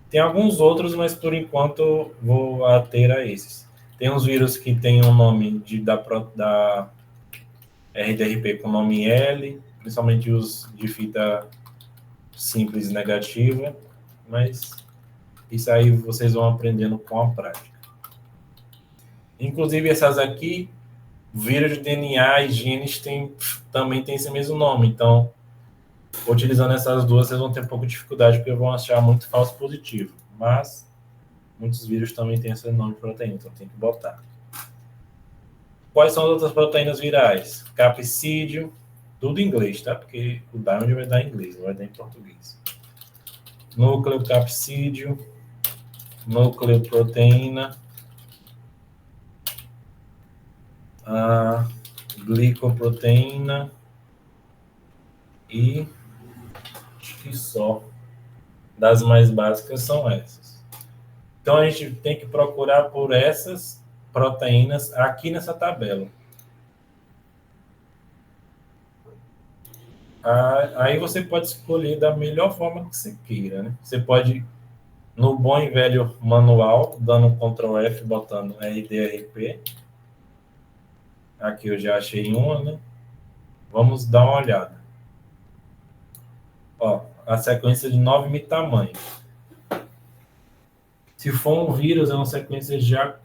tem alguns outros, mas por enquanto vou ater a esses. Tem uns vírus que tem um nome da RDRP com nome L, principalmente os de fita simples negativa, mas isso aí vocês vão aprendendo com a prática. Inclusive essas aqui, vírus de DNA e genes também tem esse mesmo nome, então utilizando essas duas vocês vão ter um pouco de dificuldade, porque vão achar muito falso positivo, mas muitos vírus também têm esse nome de proteína, então tem que botar. Quais são as outras proteínas virais? Capsídeo, tudo em inglês, tá? Porque o Diamond vai dar em inglês, não vai dar em português. Núcleo capsídeo, nucleoproteína, a glicoproteína e acho que só. Das mais básicas são essas. Então a gente tem que procurar por essas proteínas aqui nessa tabela. Aí você pode escolher da melhor forma que você queira, né? Você pode, no bom e velho manual, dando um Ctrl F, botando RDRP. Aqui eu já achei uma, né? Vamos dar uma olhada. Ó, a sequência de 9.000 tamanhos. Se for um vírus, é uma sequência já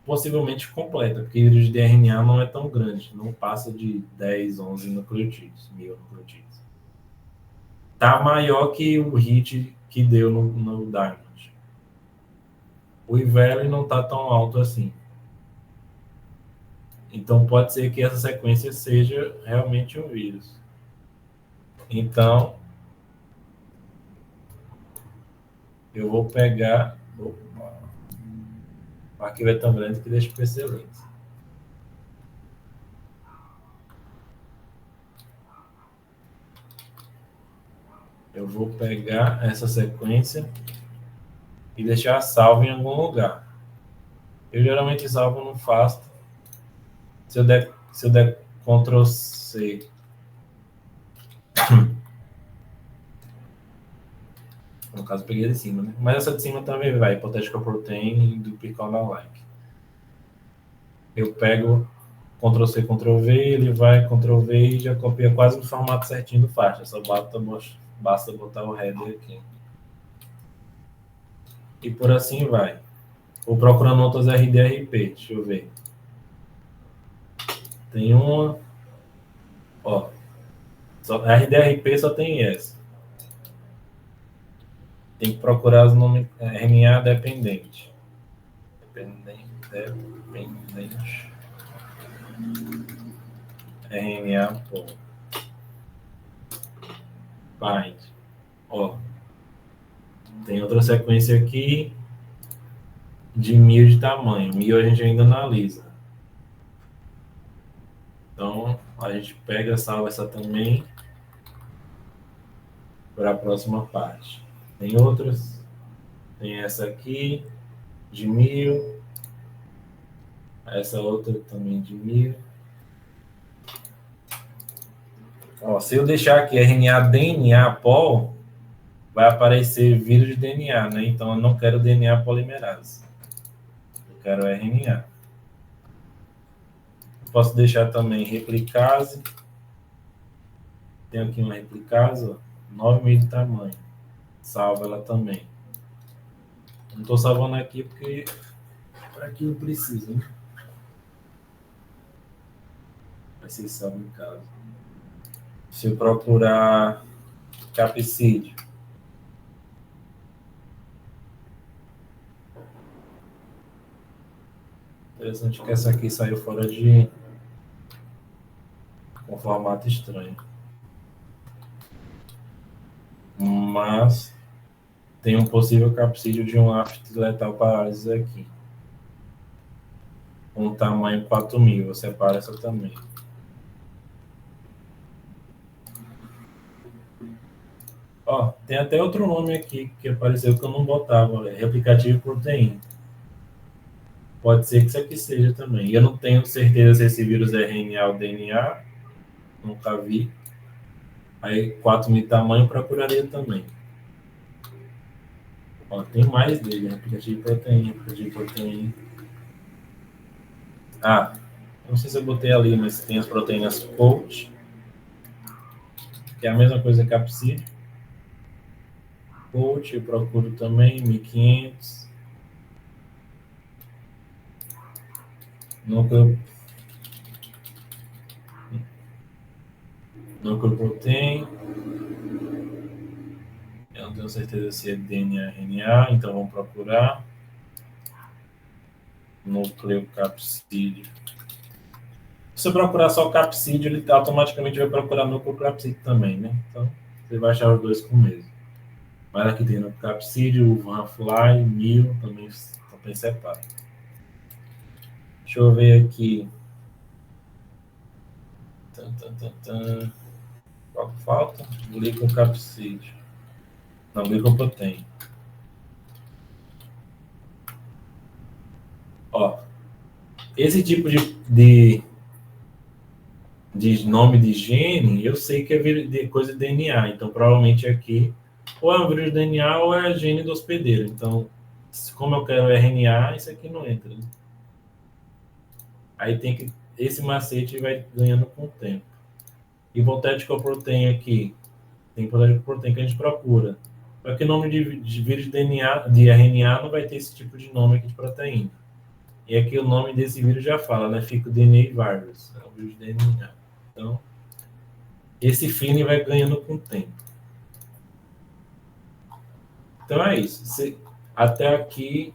possivelmente completa, porque o vírus de RNA não é tão grande, não passa de 10, 11 nucleotídeos, 1.000 nucleotídeos. Tá maior que o hit que deu no Diamond. O IVL não tá tão alto assim. Então pode ser que essa sequência seja realmente um vírus. Então eu vou pegar. Opa, o arquivo é tão grande que deixa o PC lento. Eu vou pegar essa sequência e deixar salvo em algum lugar. Eu geralmente salvo no FASTA. Se eu der Ctrl C, no caso eu peguei de cima, né? Mas essa de cima também vai, Hypothetical Protein do Picona Like. Eu pego Ctrl C, Ctrl V, ele vai Ctrl V e já copia quase no formato certinho do faixa. Só basta botar o header aqui. E por assim vai. Vou procurando outras RDRP, deixa eu ver. Tem uma. Ó. RDRP só tem essa. Tem que procurar os nomes RNA dependente. Dependente. RNA, pô. Bind. Ó. Tem outra sequência aqui de 1.000 de tamanho. 1.000 a gente ainda analisa. Então, a gente pega, salva essa também para a próxima parte. Tem outras. Tem essa aqui, de 1.000. Essa outra também de 1.000. Ó, se eu deixar aqui RNA, DNA, POL, vai aparecer vírus de DNA, né? Então, eu não quero DNA polimerase. Eu quero RNA. Posso deixar também replicase. Tem aqui uma replicase, ó, 9.000 de tamanho. Salva ela também. Não estou salvando aqui porque aqui não precisa, né? Vai ser salvo em casa. Se eu procurar capsídeo, interessante que essa aqui saiu fora de com formato estranho. Mas tem um possível capsídeo de um aft letal parálise aqui. Com tamanho 4.000. Eu separo essa também. Ó, tem até outro nome aqui que apareceu que eu não botava, replicativo proteína. Pode ser que isso aqui seja também. Eu não tenho certeza se esse vírus é RNA ou DNA. Nunca vi. Aí 4.000 tamanho procuraria também. Ó, tem mais dele, replicativo proteína. Ah, não sei se eu botei ali, mas tem as proteínas POUT, que é a mesma coisa que capsídeo. POUT eu procuro também, 1.500. Núcleo protein. Eu não tenho certeza se é DNA RNA, então vamos procurar. Núcleo capsídeo. Se você procurar só capsídeo, ele automaticamente vai procurar núcleo capsídeo também, né? Então, você vai achar os dois com o mesmo. Mas aqui tem núcleo capsídeo, o Vanfly, 1.000, também separa. Deixa eu ver aqui. Qual que falta? Glicocapsídeo. Não, glicoproteína. Ó, esse tipo de de nome de gene, eu sei que é de coisa de DNA. Então, provavelmente aqui, ou é um vírus de DNA ou é gene do hospedeiro. Então, como eu quero RNA, isso aqui não entra. Né? Aí tem que... Esse macete vai ganhando com o tempo. Hipotético protein aqui. Tem hipotético protein que a gente procura. Só que nome de vírus de DNA, de RNA, não vai ter esse tipo de nome aqui de proteína. E aqui o nome desse vírus já fala, né? Fica o DNA virus. É um vírus de DNA. Então, esse fine vai ganhando com o tempo. Então é isso. Até aqui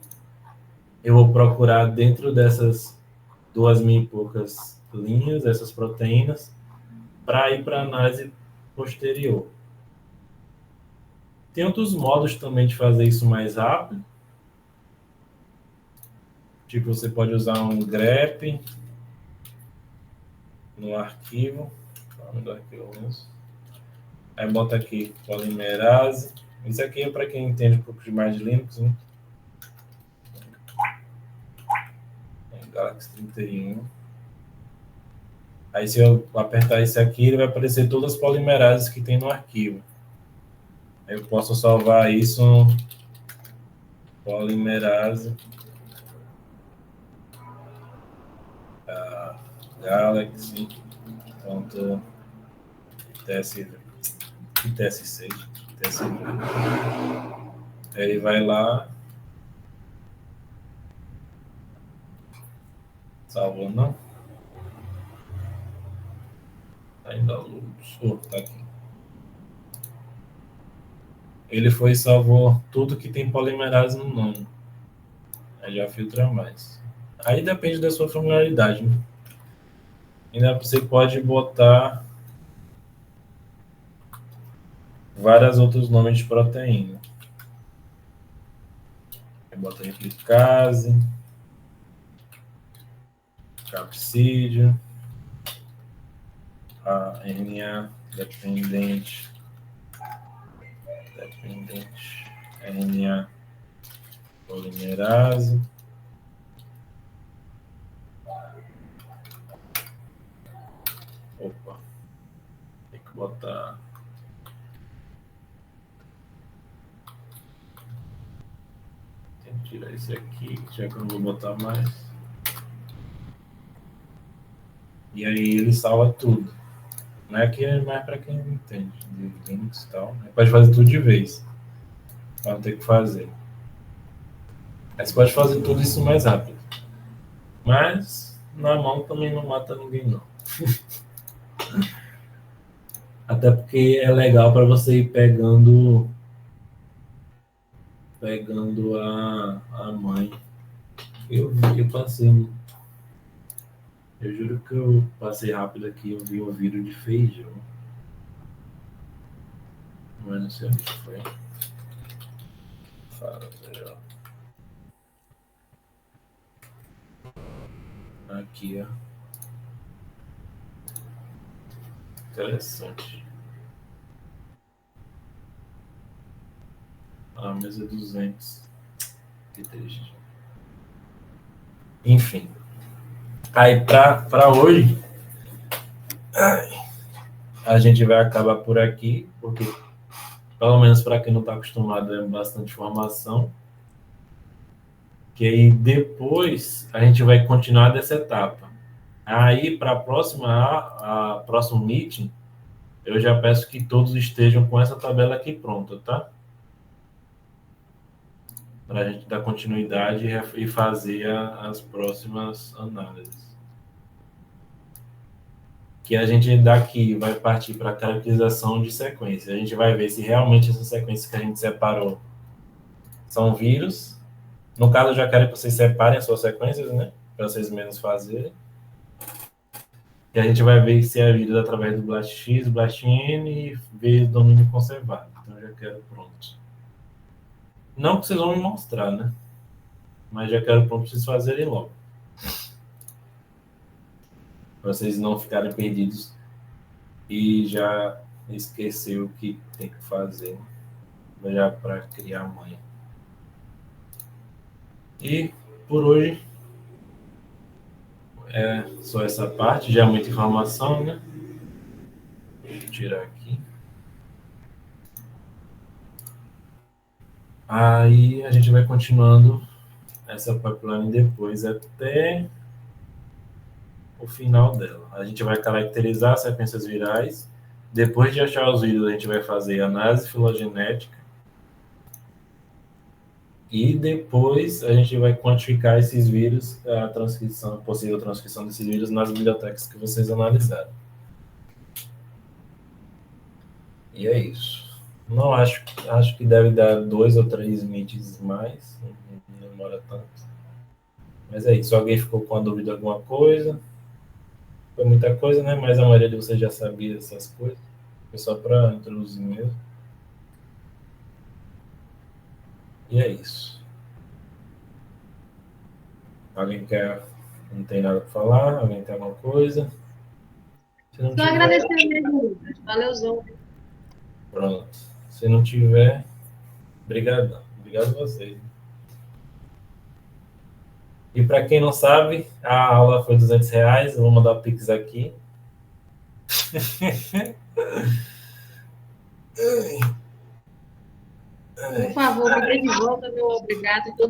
eu vou procurar dentro dessas 2.000 e poucas linhas, essas proteínas, para ir para a análise posterior. Tem outros modos também de fazer isso mais rápido. Tipo, você pode usar um grep no arquivo. Vamos do arquivo mesmo. Aí bota aqui polimerase. Isso aqui é para quem entende um pouco de mais de Linux, né? Galaxy 31. Aí se eu apertar esse aqui, ele vai aparecer todas as polimerases que tem no arquivo. Aí eu posso salvar isso polimerase galaxy.ts6. Aí ele vai lá. Salvou, não? Ainda luz. Tá aqui. Ele foi e salvou tudo que tem polimerase no nome. Aí já filtra mais. Aí depende da sua familiaridade, né? Ainda você pode botar vários outros nomes de proteína. Bota replicase, capsídeo, RNA dependente, RNA polimerase. Opa, tem que botar. Tem que tirar esse aqui, já que eu não vou botar mais. E aí ele salva tudo. Não é que é mais para quem não entende de Linux e tal. Pode fazer tudo de vez. Para não ter que fazer. Aí você pode fazer tudo isso mais rápido. Mas na mão também não mata ninguém, não. Até porque é legal para você ir pegando a mãe. Eu passei. Eu juro que eu passei rápido aqui, eu vi um vírus de feijão. Mas não sei onde foi. Fala, feijão. Aqui, ó. Interessante. A mesa 200. Que triste. Enfim. Aí, para hoje, a gente vai acabar por aqui, porque, pelo menos para quem não está acostumado, é bastante informação. Que aí, depois, a gente vai continuar dessa etapa. Aí, para a próximo meeting, eu já peço que todos estejam com essa tabela aqui pronta, tá? Para a gente dar continuidade e fazer as próximas análises. Que a gente daqui vai partir para a caracterização de sequência. A gente vai ver se realmente essas sequências que a gente separou são vírus. No caso, eu já quero que vocês separem as suas sequências, né? Para vocês mesmos fazerem. E a gente vai ver se é vírus através do BLAST-X, BLAST-N e ver domínio conservado. Então, eu já quero pronto. Não que vocês vão me mostrar, né? Mas já quero pronto para vocês fazerem logo. Para vocês não ficarem perdidos e já esquecer o que tem que fazer já para criar amanhã. E por hoje é só essa parte, já é muita informação, né? Vou tirar aqui. Aí a gente vai continuando essa pipeline depois até o final dela. A gente vai caracterizar sequências virais. Depois de achar os vírus, a gente vai fazer análise filogenética. E depois a gente vai quantificar esses vírus, a transcrição, a possível transcrição desses vírus nas bibliotecas que vocês analisaram. E é isso. Não acho que deve dar 2 ou 3 meets mais, não demora tanto. Mas é isso. Alguém ficou com a dúvida de alguma coisa? Foi muita coisa, né? Mas a maioria de vocês já sabia essas coisas. Foi só para introduzir mesmo. E é isso. Alguém quer... Não tem nada para falar? Alguém tem alguma coisa? Se não Só tiver... agradecer mesmo, Lucas. Valeuzão. Pronto. Se não tiver... Obrigado. Obrigado a vocês. E para quem não sabe, a aula foi R$ 200. Eu vou mandar o Pix aqui. Por favor, me dê de volta, meu obrigado.